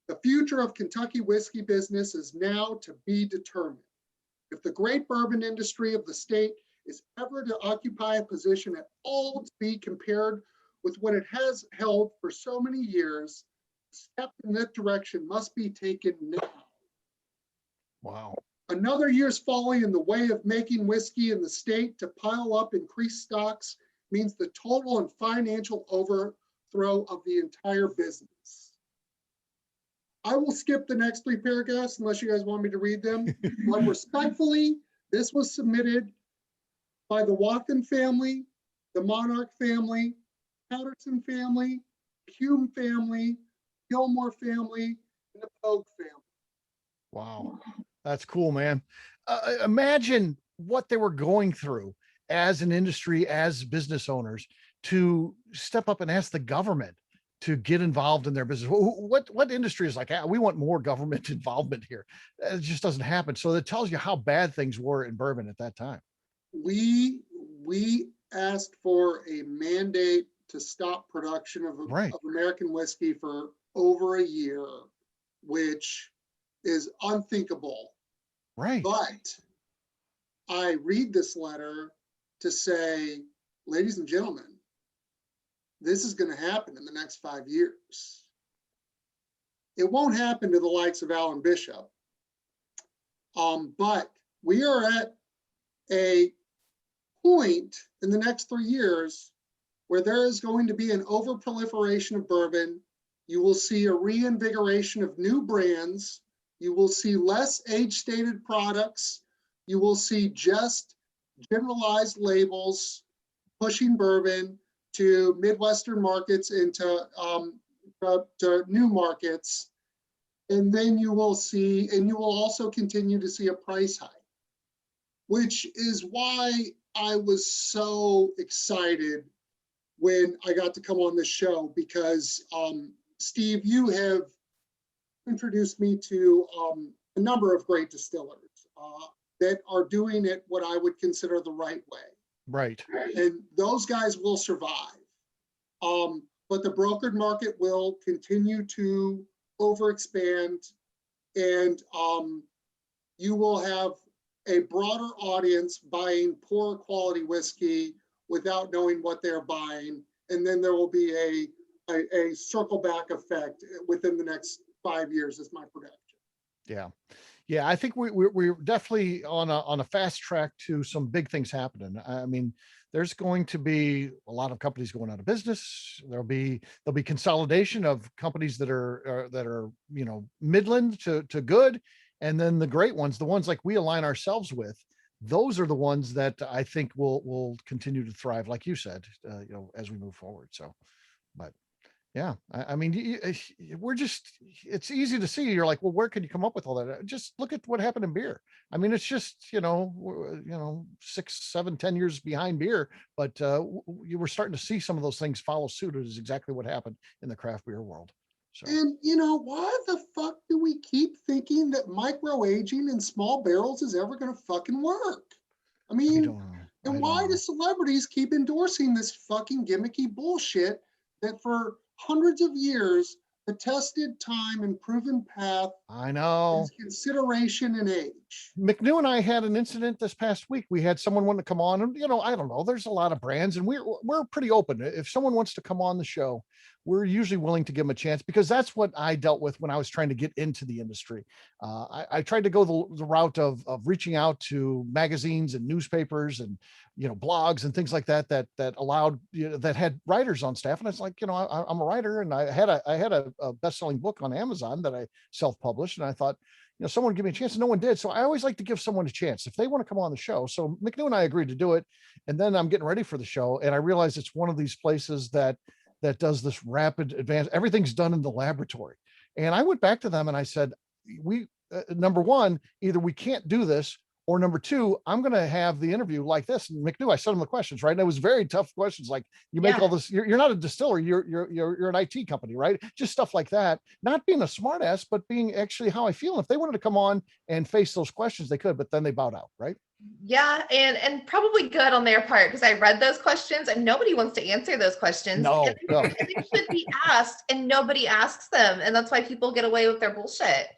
The future of Kentucky whiskey business is now to be determined. If the great bourbon industry of the state is ever to occupy a position at all to be compared with what it has held for so many years, a step in that direction must be taken now. Wow. Another year's folly in the way of making whiskey in the state to pile up increased stocks means the total and financial overthrow of the entire business. I will skip the next three paragraphs unless you guys want me to read them. But respectfully, this was submitted by the Wathen family, the Monarch family, Patterson family, Hume family, Gilmore family, and the Pogue family. Wow. That's cool, man. Imagine what they were going through as an industry, as business owners, to step up and ask the government to get involved in their business. What industry is like, we want more government involvement here? It just doesn't happen. So it tells you how bad things were in bourbon at that time. We asked for a mandate to stop production of American whiskey for over a year, which is unthinkable. Right. But I read this letter to say, ladies and gentlemen, this is going to happen in the next 5 years. It won't happen to the likes of Alan Bishop. But we are at a point in the next 3 years where there is going to be an overproliferation of bourbon. You will see a reinvigoration of new brands. You will see less age-stated products. You will see just generalized labels pushing bourbon. to Midwestern markets and to new markets. And then you will see, and you will also continue to see a price hike, which is why I was so excited when I got to come on this show, because Steve, you have introduced me to a number of great distillers that are doing it what I would consider the right way. Right. And those guys will survive. But the brokered market will continue to overexpand, and you will have a broader audience buying poor quality whiskey without knowing what they're buying. And then there will be a circle back effect within the next 5 years is my prediction. Yeah. Yeah, I think we're definitely on a fast track to some big things happening. I mean, there's going to be a lot of companies going out of business. There'll be consolidation of companies that are Midland to good, and then the great ones, the ones like we align ourselves with. Those are the ones that I think will continue to thrive, like you said, as we move forward. So, but. Yeah, I mean, it's easy to see. You're like, well, where could you come up with all that? Just look at what happened in beer. I mean, it's just, 6, 7, 10 years behind beer, but you were starting to see some of those things follow suit. It is exactly what happened in the craft beer world. So. And why the fuck do we keep thinking that micro aging in small barrels is ever going to fucking work? I mean, and why do celebrities keep endorsing this fucking gimmicky bullshit that for hundreds of years, the tested time and proven path is consideration and age. McNew and I had an incident this past week. We had someone want to come on, and I don't know, there's a lot of brands, and we're pretty open. If someone wants to come on the show, we're usually willing to give them a chance, because that's what I dealt with when I was trying to get into the industry. I tried to go the route of reaching out to magazines and newspapers and blogs and things like that allowed that had writers on staff. And it's like, I'm a writer, and I had a best-selling book on Amazon that I self-published, and I thought, someone give me a chance, and no one did. So I always like to give someone a chance if they want to come on the show. So McNew and I agreed to do it, and then I'm getting ready for the show, and I realized it's one of these places that does this rapid advance. Everything's done in the laboratory. And I went back to them and I said, number one, either we can't do this, or number two, I'm going to have the interview like this. And McNew, I sent him the questions, right? And it was very tough questions. Like, you make all this, you're not a distiller, you're an IT company, right? Just stuff like that. Not being a smart ass, but being actually how I feel. If they wanted to come on and face those questions, they could, but then they bowed out, right? Yeah, and probably good on their part, because I read those questions and nobody wants to answer those questions. No. And they should be asked, and nobody asks them, and that's why people get away with their bullshit.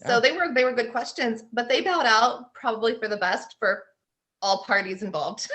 So they were good questions, but they bowed out, probably for the best for all parties involved.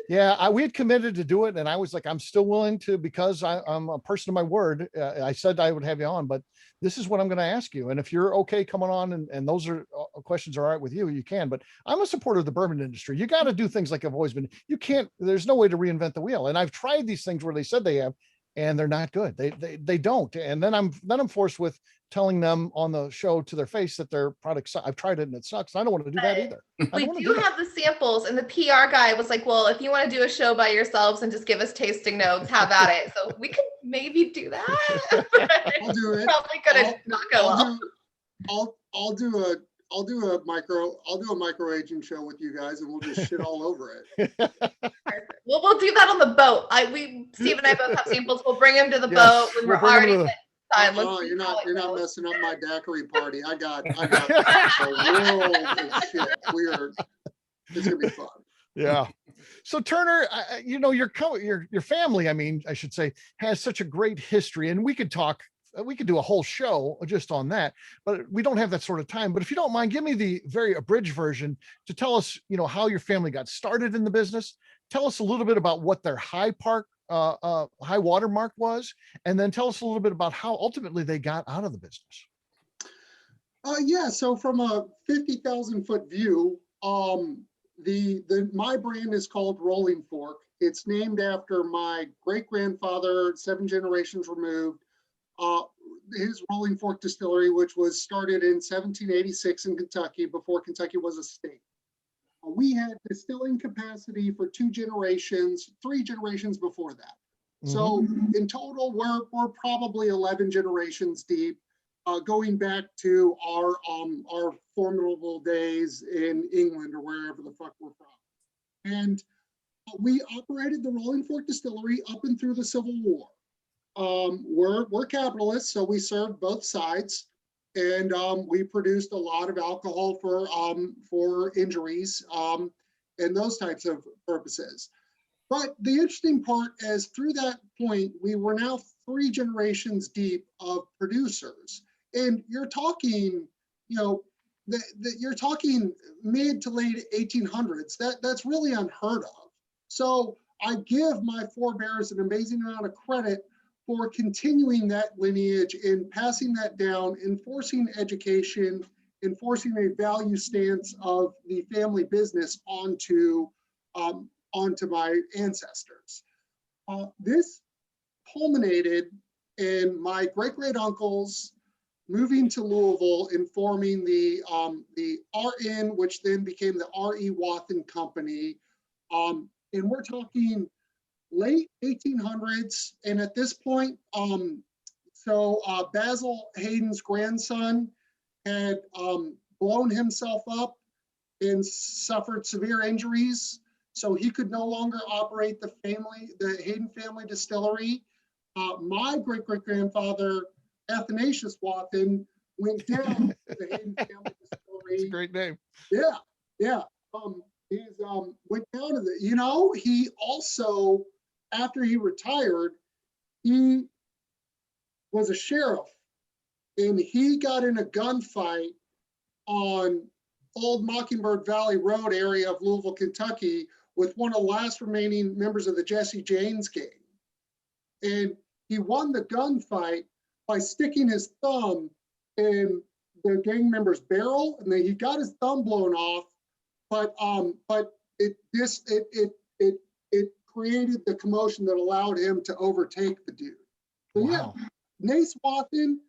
Yeah, we had committed to do it, and I was like, I'm still willing to, because I'm a person of my word. I said I would have you on, but this is what I'm going to ask you. And if you're okay coming on, and those are questions are all right with you, you can. But I'm a supporter of the bourbon industry. You got to do things like I've always been. You can't. There's no way to reinvent the wheel. And I've tried these things where they said they have, and they're not good. They don't. And then I'm forced with telling them on the show to their face that their product, I've tried it and it sucks. I don't want to do that either. We do have the samples, and the PR guy was like, well, if you want to do a show by yourselves and just give us tasting notes, have at it. So we could maybe do that. I'll do it. Probably gonna not go well. I'll do a micro aging show with you guys, and we'll just shit all over it. Perfect. Well, we'll do that on the boat. Steve and I both have samples. We'll bring them to the boat when we're already time. Oh, you're not messing up my daiquiri party. I got a world of shit. It's gonna be fun. Yeah. So Turner, your family, I should say, has such a great history, and we could do a whole show just on that, but we don't have that sort of time. But if you don't mind, give me the very abridged version to tell us, how your family got started in the business. Tell us a little bit about what their high water mark was, and then tell us a little bit about how ultimately they got out of the business. So from a 50,000 foot view, my brand is called Rolling Fork. It's named after my great grandfather, 7 generations removed. His Rolling Fork Distillery, which was started in 1786 in Kentucky, before Kentucky was a state. We had distilling capacity for 3 generations before that. So in total, we're probably 11 generations deep, going back to our formidable days in England or wherever the fuck we're from. And we operated the Rolling Fork Distillery up and through the Civil War. We're capitalists, so we served both sides, and we produced a lot of alcohol for injuries and those types of purposes. But the interesting part is through that point, we were now 3 generations deep of producers. And you're talking, you're talking mid to late 1800s. That's really unheard of. So I give my forebears an amazing amount of credit for continuing that lineage and passing that down, enforcing education, enforcing a value stance of the family business onto my ancestors. This culminated in my great-great-uncles moving to Louisville and forming the RN, which then became the R.E. Wathen Company. And we're talking late 1800s. And at this point, Basil Hayden's grandson had blown himself up and suffered severe injuries. So he could no longer operate the Hayden family distillery. My great-great-grandfather, Athanasius Wathen, went down to the Hayden family distillery. That's a great name. Yeah. Went down to he also, after he retired, he was a sheriff, and he got in a gunfight on Old Mockingbird Valley Road area of Louisville, Kentucky, with one of the last remaining members of the Jesse James gang. And he won the gunfight by sticking his thumb in the gang member's barrel, and then he got his thumb blown off. But it created the commotion that allowed him to overtake the dude. So Wow. yeah, Nace Wathen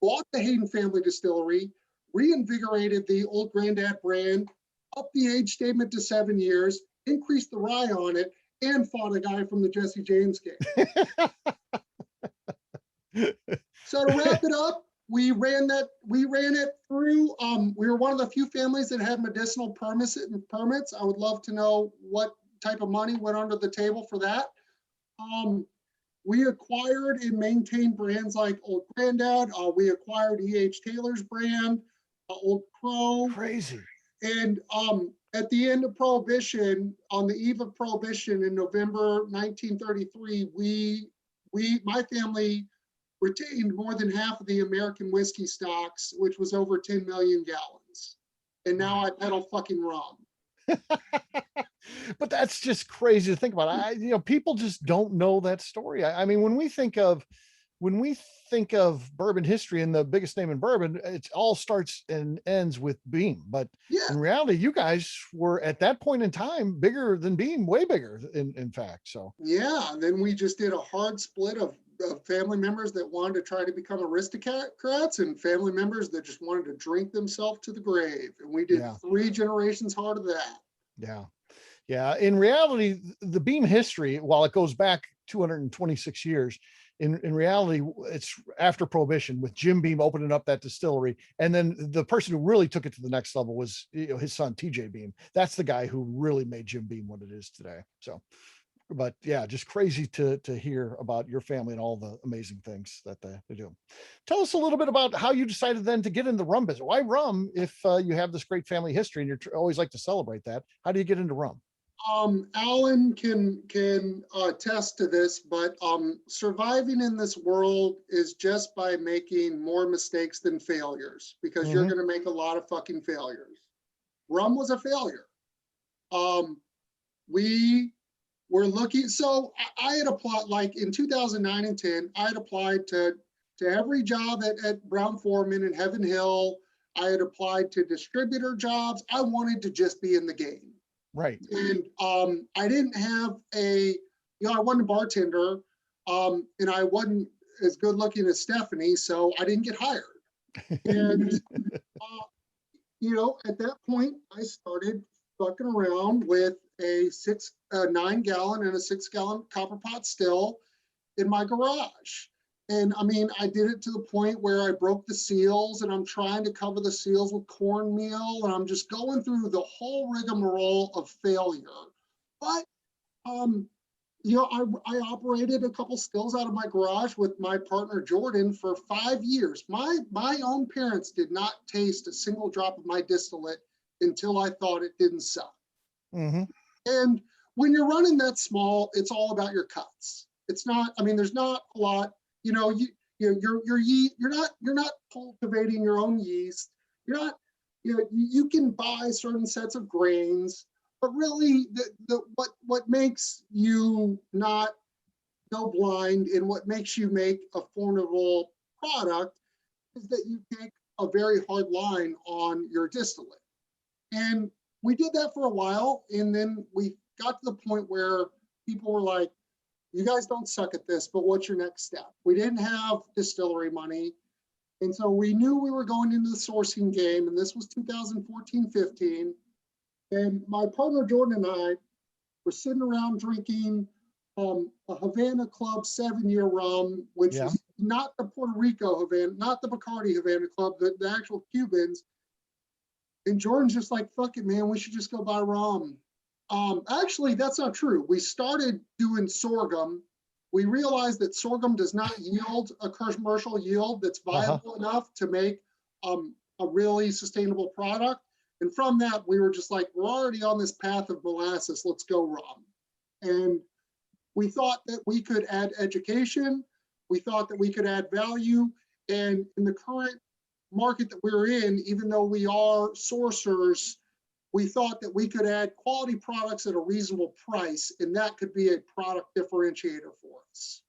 bought the Hayden family distillery, reinvigorated the Old Granddad brand, upped the age statement to 7 years, increased the rye on it, and fought a guy from the Jesse James gang. So to wrap it up, we ran it through. We were one of the few families that had medicinal permits. I would love to know what type of money went under the table for that. We acquired and maintained brands like Old Granddad. We acquired E.H. Taylor's brand, Old Crow. Crazy. And at the end of Prohibition, on the eve of Prohibition in November 1933, my family retained more than half of the American whiskey stocks, which was over 10 million gallons. And now I peddle fucking rum. But that's just crazy to think about. People just don't know that story. I mean, when we think of bourbon history and the biggest name in bourbon, it all starts and ends with Beam. But in reality, you guys were at that point in time bigger than Beam, way bigger in fact. So yeah, and then we just did a hard split of family members that wanted to try to become aristocrats and family members that just wanted to drink themselves to the grave. And we did 3 generations hard of that. Yeah. In reality, the Beam history, while it goes back 226 years, in reality, it's after Prohibition with Jim Beam opening up that distillery. And then the person who really took it to the next level was his son, TJ Beam. That's the guy who really made Jim Beam what it is today. So, but yeah, just crazy to hear about your family and all the amazing things that they do. Tell us a little bit about how you decided then to get in the rum business. Why rum if you have this great family history and you always like to celebrate that? How do you get into rum? Alan can attest to this, but surviving in this world is just by making more mistakes than failures, because you're going to make a lot of fucking failures. Rum was a failure. We were looking, so I had applied, like in 2009 and 10, I had applied to every job at Brown Foreman in Heaven Hill. I had applied to distributor jobs. I wanted to just be in the game. Right. And I didn't have I wasn't a bartender, and I wasn't as good looking as Stephanie, so I didn't get hired. And, at that point, I started fucking around with a 9-gallon and a 6-gallon copper pot still in my garage. And I mean, I did it to the point where I broke the seals and I'm trying to cover the seals with cornmeal, and I'm just going through the whole rigmarole of failure. But, you know, I operated a couple stills out of my garage with my partner Jordan for 5 years. My own parents did not taste a single drop of my distillate until I thought it didn't suck. Mm-hmm. And when you're running that small, it's all about your cuts. It's not, I mean, there's not a lot, you know, you're not cultivating your own yeast. You're not, you know, you can buy certain sets of grains, but really what makes you not go blind and what makes you make a formidable product is that you take a very hard line on your distillate. And we did that for a while, and then we got to the point where people were like, you guys don't suck at this, but what's your next step? We didn't have distillery money. And so we knew we were going into the sourcing game, and this was 2014-15. And my partner Jordan and I were sitting around drinking a Havana Club 7-year rum, which is not the Puerto Rico Havana, not the Bacardi Havana Club, the actual Cubans. And Jordan's just like, fuck it, man, we should just go buy rum. Actually, that's not true. We started doing sorghum. We realized that sorghum does not yield a commercial yield that's viable enough to make a really sustainable product. And from that, we were just like, we're already on this path of molasses, let's go rum. And we thought that we could add education. We thought that we could add value. And in the current market that we're in, even though we are sourcers, we thought that we could add quality products at a reasonable price, and that could be a product differentiator for us.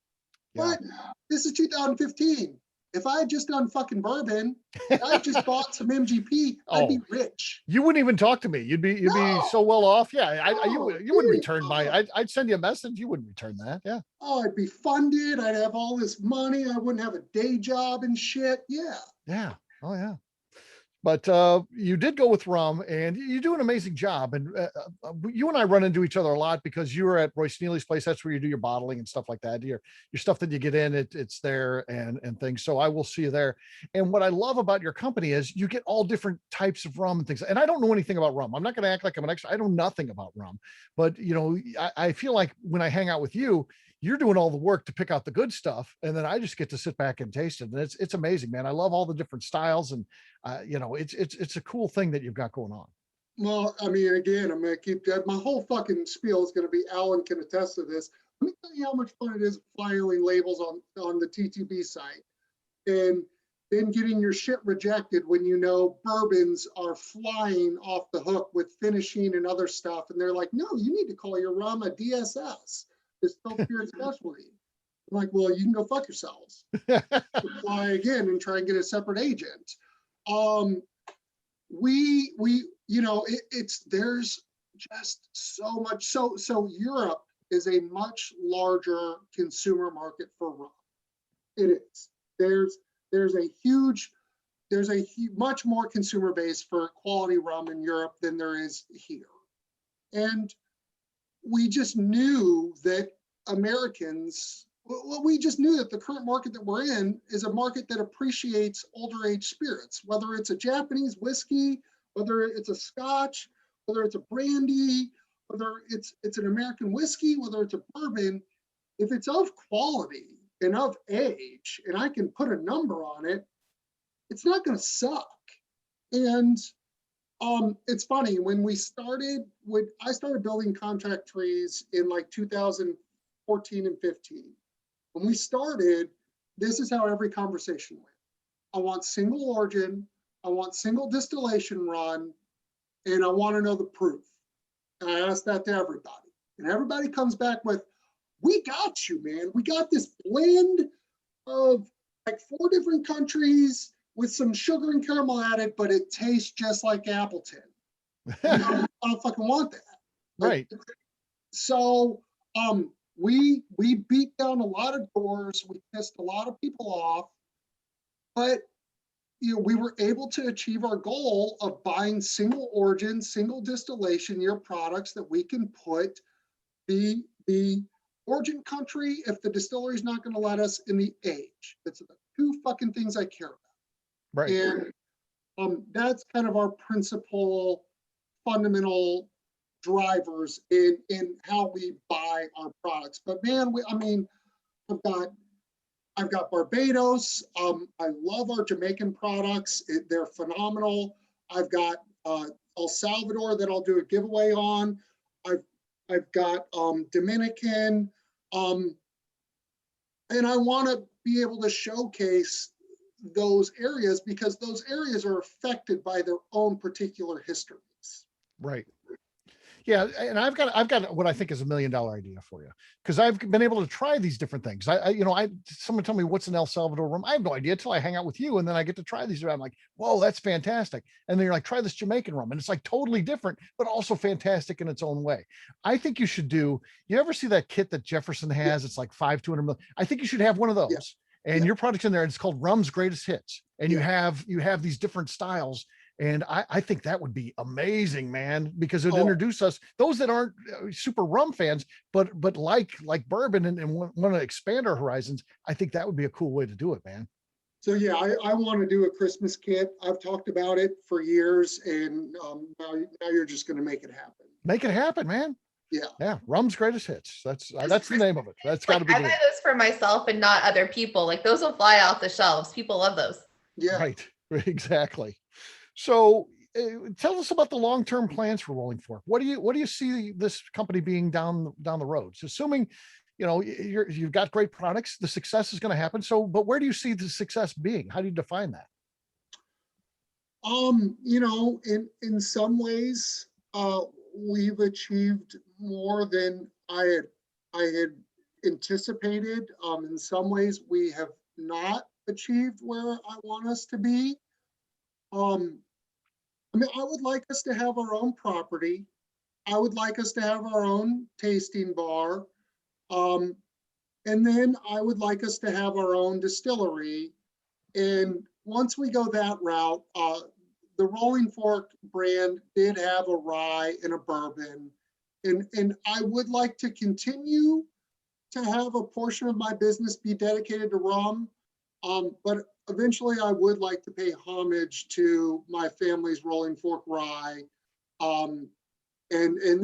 Yeah. But this is 2015. If I had just done fucking bourbon, I just bought some MGP, I'd be rich. You wouldn't even talk to me. You'd be so well off. Yeah, you wouldn't return I'd send you a message. You wouldn't return that. Yeah. Oh, I'd be funded. I'd have all this money. I wouldn't have a day job and shit. Yeah. Yeah. Oh yeah. But you did go with rum, and you do an amazing job. And you and I run into each other a lot because you were at Royce Neely's place. That's where you do your bottling and stuff like that. Your stuff that you get in, it's there and things. So I will see you there. And what I love about your company is you get all different types of rum and things. And I don't know anything about rum. I'm not going to act like I'm an expert. I know nothing about rum. But you know, I feel like when I hang out with you, you're doing all the work to pick out the good stuff, and then I just get to sit back and taste it. And it's amazing, man. I love all the different styles, and you know, it's a cool thing that you've got going on. Well, I mean, again, I'm going to keep my whole fucking spiel is going to be, Alan can attest to this. Let me tell you how much fun it is filing labels on the TTB site, and then getting your shit rejected when you know bourbons are flying off the hook with finishing and other stuff, and they're like, no, you need to call your rum a DSS. Distilled spirit specialty. I'm like, well, you can go fuck yourselves. Apply again and try and get a separate agent. We you know, there's just so much. So Europe is a much larger consumer market for rum. It is. There's a much more consumer base for quality rum in Europe than there is here. And we just knew that we just knew that the current market that we're in is a market that appreciates older age spirits, whether it's a Japanese whiskey, whether it's a Scotch, whether it's a brandy, whether it's an American whiskey, whether it's a bourbon. If it's of quality and of age, and I can put a number on it, it's not going to suck. And it's funny, when I started building contract trees in like 2014 and 15. When we started, this is how every conversation went. I want single origin, I want single distillation run, and I want to know the proof. And I asked that to everybody. And everybody comes back with, we got you, man. We got this blend of like 4 different countries with some sugar and caramel added, but it tastes just like Appleton. I don't fucking want that. Right. So we beat down a lot of doors. We pissed a lot of people off. But we were able to achieve our goal of buying single origin, single distillation year products that we can put the origin country, if the distillery is not going to let us, in the age. That's the two fucking things I care about. Right. And that's kind of our principal fundamental drivers in how we buy our products. But man, I've got Barbados. I love our Jamaican products. They're phenomenal. I've got El Salvador that I'll do a giveaway on. I've got Dominican. And I want to be able to showcase those areas because those areas are affected by their own particular histories. Right. Yeah, and I've got what I think is $1 million idea for you, because I've been able to try these different things. Someone tell me what's an El Salvador rum. I have no idea until I hang out with you, and then I get to try these. I'm like, whoa, that's fantastic. And then you're like, try this Jamaican rum, and it's like totally different, but also fantastic in its own way. I think you should do. You ever see that kit that Jefferson has? It's like 200 mil. I think you should have one of those. Yeah. And your product's in there. It's called Rum's Greatest Hits, and you have these different styles. And I think that would be amazing, man, because it would introduce us, those that aren't super rum fans, but like bourbon and want to expand our horizons. I think that would be a cool way to do it, man. So yeah, I want to do a Christmas kit. I've talked about it for years, and now you're just going to make it happen. Make it happen, man. Yeah. Rum's Greatest Hits. That's the name of it. That's got to be. I buy those for myself and not other people. Like those will fly off the shelves. People love those. Yeah. Right. Exactly. So tell us about the long-term plans for Rolling Fork. What do you see this company being down the road? So assuming, you've got great products, the success is going to happen. So, but where do you see the success being? How do you define that? In some ways, we've achieved more than I had anticipated. In some ways, we have not achieved where I want us to be. I would like us to have our own property. I would like us to have our own tasting bar. And then I would like us to have our own distillery. And once we go that route, the Rolling Fork brand did have a rye and a bourbon. And I would like to continue to have a portion of my business be dedicated to rum. But eventually I would like to pay homage to my family's Rolling Fork rye. And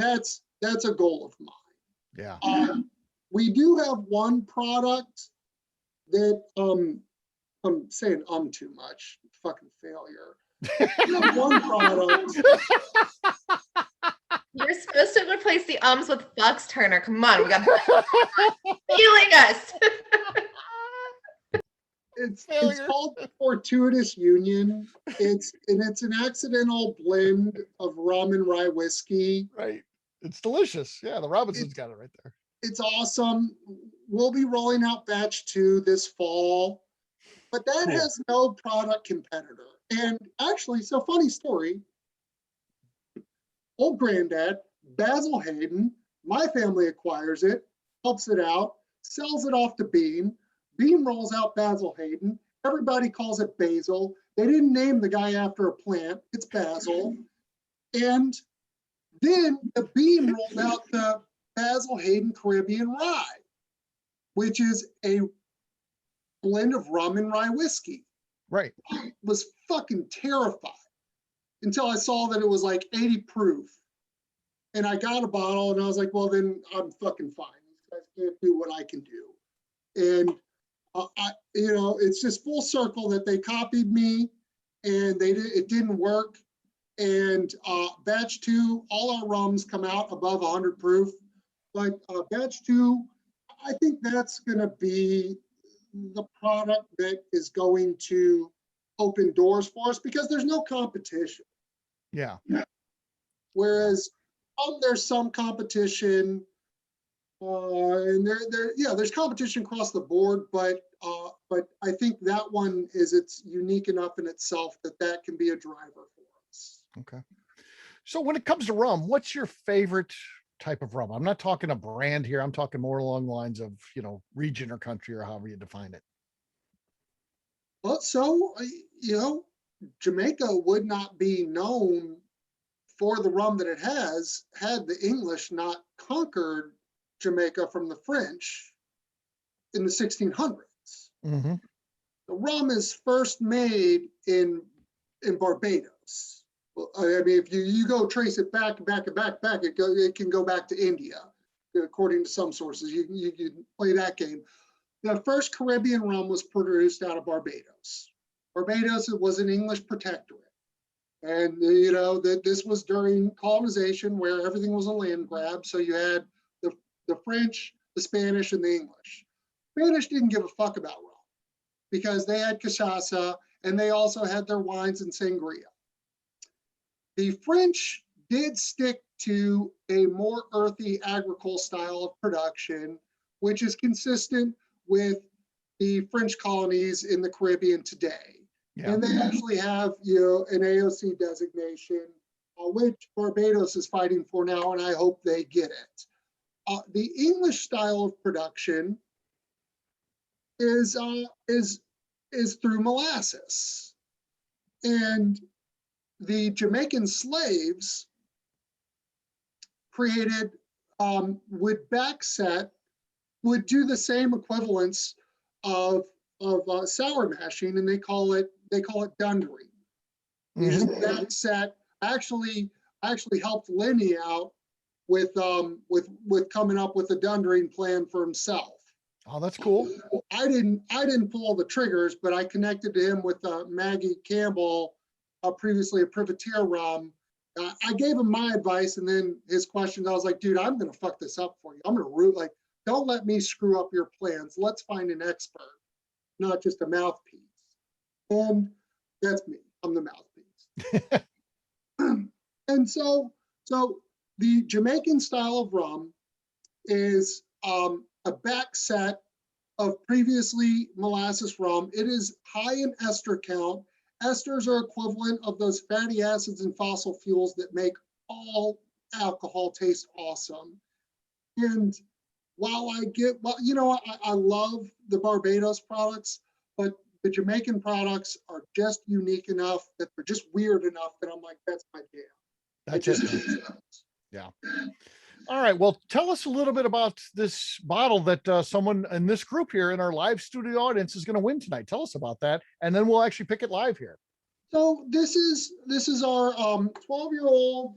that's a goal of mine. Yeah. We do have one product that I'm saying too much. Fucking failure. We have one product. You're supposed to replace the ums with fucks, Turner. Come on, we got feeling us. It's called Fortuitous Union. It's an accidental blend of rum and rye whiskey. Right. It's delicious. Yeah, the Robinson's got it right there. It's awesome. We'll be rolling out batch 2 this fall, but that has no product competitor. And actually, so funny story. Old granddad, Basil Hayden, my family acquires it, helps it out, sells it off to Beam. Beam rolls out Basil Hayden. Everybody calls it Basil. They didn't name the guy after a plant. It's Basil. And then the Beam rolled out the Basil Hayden Caribbean Rye, which is a blend of rum and rye whiskey. Right. I was fucking terrified until I saw that it was like 80 proof. And I got a bottle and I was like, well, then I'm fucking fine. These guys can't do what I can do. And it's just full circle that they copied me and it didn't work. And batch 2, all our rums come out above 100 proof. But batch 2, I think that's going to be the product that is going to open doors for us because there's no competition. Yeah. Whereas there's some competition. And there's competition across the board, but I think that one it's unique enough in itself that can be a driver for us. Okay. So when it comes to rum, what's your favorite type of rum? I'm not talking a brand here. I'm talking more along the lines of, region or country or however you define it. Well, so, Jamaica would not be known for the rum that it has had the English not conquered Jamaica from the French in the 1600s. Mm-hmm. The rum is first made in Barbados. Well, I mean, if you go trace it back, it can go back to India, according to some sources. You can play that game. The first Caribbean rum was produced out of Barbados. Barbados was an English protectorate. And, you know, that this was during colonization where everything was a land grab. So you had the French, the Spanish, and the English. Spanish didn't give a fuck about rum because they had cachaça and they also had their wines and sangria. The French did stick to a more earthy agricole style of production, which is consistent with the French colonies in the Caribbean today. Yeah. And they actually have, you know, an AOC designation, which Barbados is fighting for now, and I hope they get it. The English style of production is through molasses, and the Jamaican slaves created would do the same equivalence of sour mashing, and they call it dundering. You just back set. Actually helped Lenny out with coming up with a dundering plan for himself. Oh, that's cool. I didn't pull the triggers, but I connected to him with Maggie Campbell, previously a privateer rum. I gave him my advice, and then his questions. I was like, dude, I'm gonna fuck this up for you. I'm gonna don't let me screw up your plans. Let's find an expert, not just a mouthpiece. And that's me. I'm the mouthpiece. And so the Jamaican style of rum is a back set of previously molasses rum. It is high in ester count. Esters are equivalent of those fatty acids and fossil fuels that make all alcohol taste awesome. And while I love the Barbados products, but the Jamaican products are just unique enough that they're just weird enough that I'm like, that's my jam. That's it. Yeah. All right. Well, tell us a little bit about this bottle that someone in this group here in our live studio audience is going to win tonight. Tell us about that, and then we'll actually pick it live here. So this is our 12-year-old.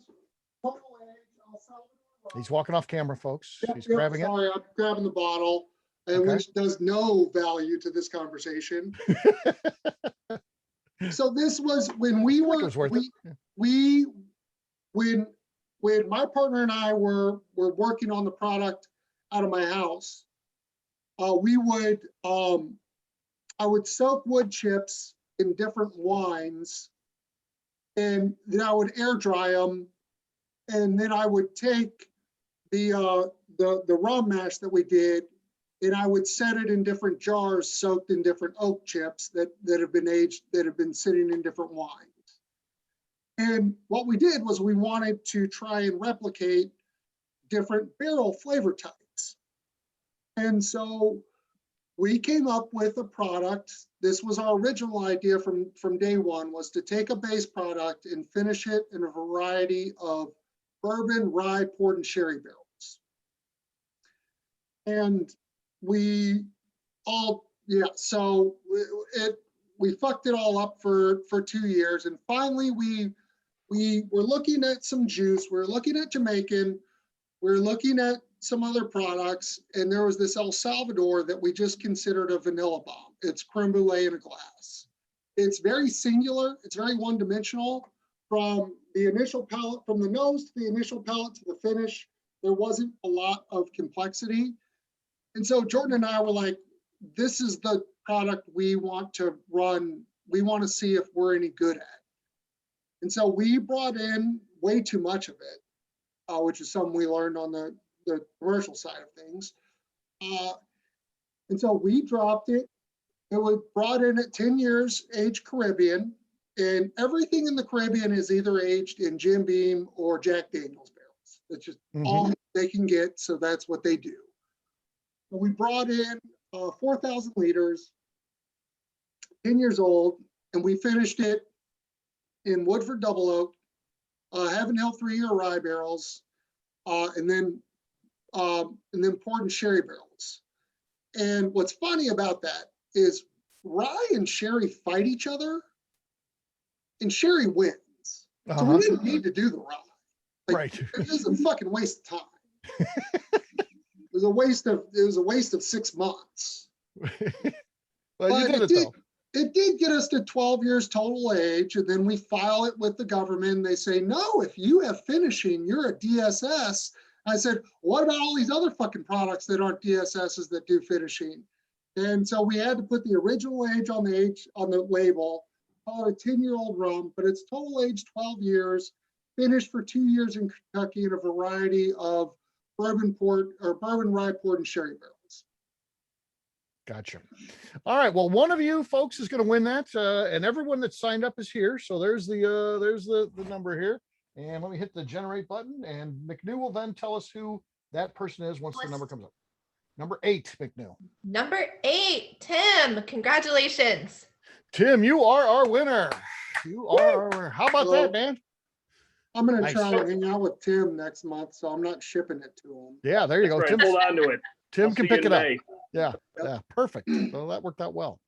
He's walking off camera, folks. Yep, He's grabbing it. Sorry, I'm grabbing the bottle, which does no value to this conversation. So this was when we were when my partner and I were working on the product out of my house. I would soak wood chips in different wines, and then I would air dry them, and then I would take the rum mash that we did, and I would set it in different jars soaked in different oak chips that have been aged, that have been sitting in different wines. And what we did was we wanted to try and replicate different barrel flavor types. And so we came up with a product. This was our original idea from day one, was to take a base product and finish it in a variety of bourbon, rye, port, and sherry barrels. And we fucked it all up for 2 years. And finally we were looking at some juice, we were looking at Jamaican, we were looking at some other products, and there was this El Salvador that we just considered a vanilla bomb. It's creme brulee in a glass. It's very singular, it's very one-dimensional. From the initial palate, from the nose to the initial palate to the finish, there wasn't a lot of complexity. And so Jordan and I were like, this is the product we want to run. We want to see if we're any good at. And so we brought in way too much of it, which is something we learned on the commercial side of things. And so we dropped it. It was brought in at 10 years aged Caribbean, and everything in the Caribbean is either aged in Jim Beam or Jack Daniel's barrels. That's just all they can get, so that's what they do. So we brought in 4,000 liters, 10 years old, and we finished it in Woodford Double Oak, Heaven Hill 3-year rye barrels, and then poured in sherry barrels. And what's funny about that is rye and sherry fight each other, and sherry wins. So we didn't need to do the rye. Like, Right. It was a fucking waste of time. It was a waste of 6 months. Well, you did it though. It did get us to 12 years total age, and then we file it with the government. They say, no, if you have finishing, you're a DSS. I said, what about all these other fucking products that aren't DSSs that do finishing? And so we had to put the original age on the label, call it a 10-year-old rum, but it's total age 12 years, finished for 2 years in Kentucky in a variety of bourbon rye port and sherry barrels. Gotcha. All right. Well, one of you folks is going to win that, and everyone that signed up is here. So there's the number here, and let me hit the generate button, and McNew will then tell us who that person is once the number comes up. Number 8, McNew. Number 8, Tim. Congratulations. Tim, you are our winner. You are our winner. How about that, man? I'm going to Nice. try and hang out with Tim next month, so I'm not shipping it to him. Yeah, there you go. Right, Tim, hold on to it. Tim I'll can see you pick in it up. May. Yeah, yeah, perfect. So that worked out well.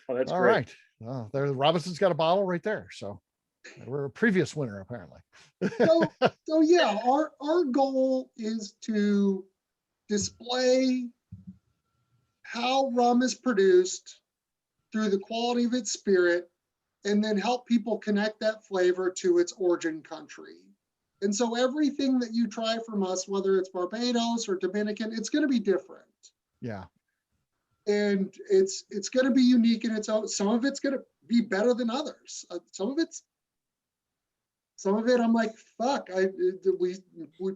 Oh, that's All great. right. There, Robinson's got a bottle right there. So we're a previous winner, apparently. So yeah, our goal is to display how rum is produced through the quality of its spirit, and then help people connect that flavor to its origin country. And so everything that you try from us, whether it's Barbados or Dominican, it's going to be different. Yeah. And it's going to be unique in its own. Some of it's going to be better than others. Some of it, I'm like, fuck. We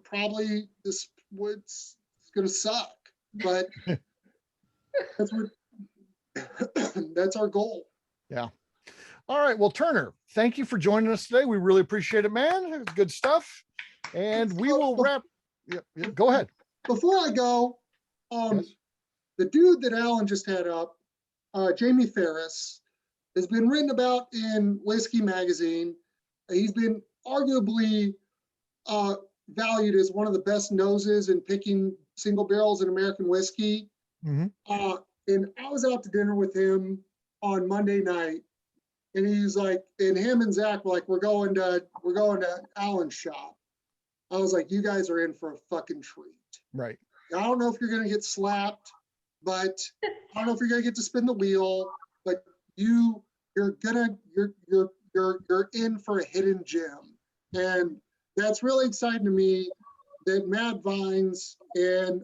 probably it's going to suck, but that's our goal. Yeah. All right. Well, Turner, thank you for joining us today. We really appreciate it, man. It was good stuff. And we will wrap. Yeah, go ahead. Before I go, Yes. the dude that Alan just had up, Jamie Ferris, has been written about in Whiskey Magazine. He's been arguably valued as one of the best noses in picking single barrels in American whiskey. Mhm. And I was out to dinner with him on Monday night, and he's like, and him and Zach were like, we're going to Alan's shop. I was like, you guys are in for a fucking treat. Right. I don't know if you're gonna get slapped, but I don't know if you're gonna get to spin the wheel, but you're in for a hidden gem. And that's really exciting to me that Mad Vines and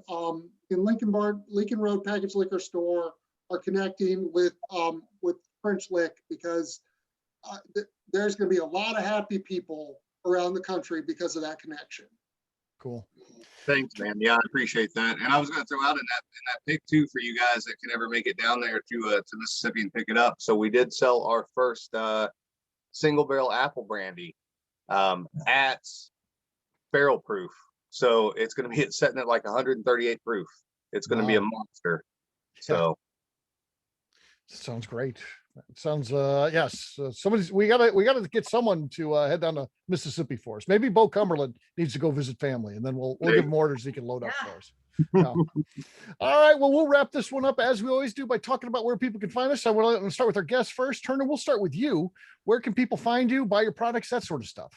in Lincoln Road Package Liquor Store are connecting with French Lick, because there's going to be a lot of happy people around the country because of that connection. Cool. Thanks, man. Yeah, I appreciate that. And I was going to throw out in that pick too for you guys that can ever make it down there to Mississippi and pick it up. So we did sell our first single barrel apple brandy at barrel proof. So it's going to be setting at like 138 proof. It's going to be a monster. So sounds great. It sounds yes. We gotta get someone to head down to Mississippi for us. Maybe Bo Cumberland needs to go visit family, and then we'll give him orders he can load up for us. All right. Well, we'll wrap this one up as we always do by talking about where people can find us. I want to start with our guests first. Turner, we'll start with you. Where can people find you, buy your products, that sort of stuff?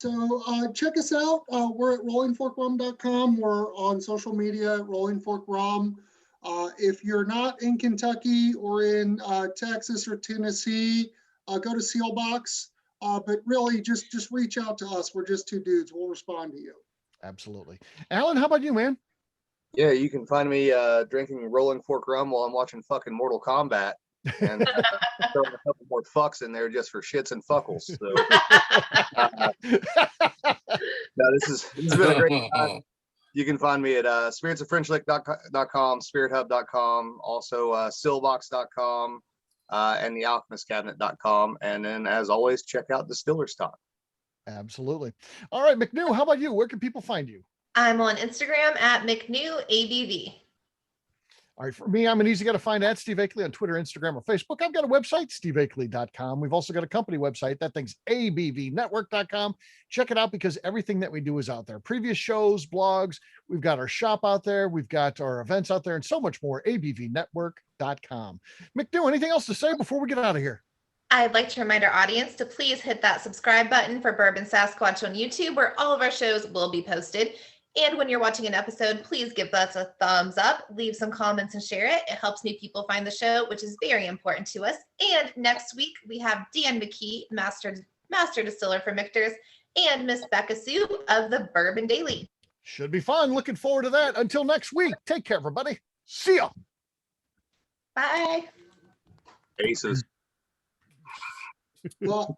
So check us out. We're at rollingforkrum.com. We're on social media at Rolling Fork Rum. If you're not in Kentucky or in Texas or Tennessee, go to Sealbox. But really, just reach out to us. We're just two dudes. We'll respond to you. Absolutely. Alan, how about you, man? yeah, you can find me drinking Rolling Fork rum while I'm watching fucking Mortal Kombat, and throwing a couple more fucks in there just for shits and fuckles. So no, this has been a great time. You can find me at spiritsofFrenchlick.com, spirithub.com, also stillbox.com, and thealchemistcabinet.com. And then, as always, check out Distiller's Talk. Absolutely. All right, McNew, how about you? Where can people find you? I'm on Instagram at McNew ABV. All right, for me, I'm an easy guy to find at Steve Akley on Twitter, Instagram, or Facebook. I've got a website, steveakley.com. We've also got a company website. That thing's abvnetwork.com. Check it out because everything that we do is out there. Previous shows, blogs, we've got our shop out there. We've got our events out there and so much more, abvnetwork.com. McNew, anything else to say before we get out of here? I'd like to remind our audience to please hit that subscribe button for Bourbon Sasquatch on YouTube, where all of our shows will be posted. And when you're watching an episode, please give us a thumbs up, leave some comments, and share it. It helps new people find the show, which is very important to us. And next week, we have Dan McKee, Master Distiller for Michter's, and Miss Becca Sue of the Bourbon Daily. Should be fun. Looking forward to that. Until next week, take care, everybody. See ya. Bye. Aces. Well,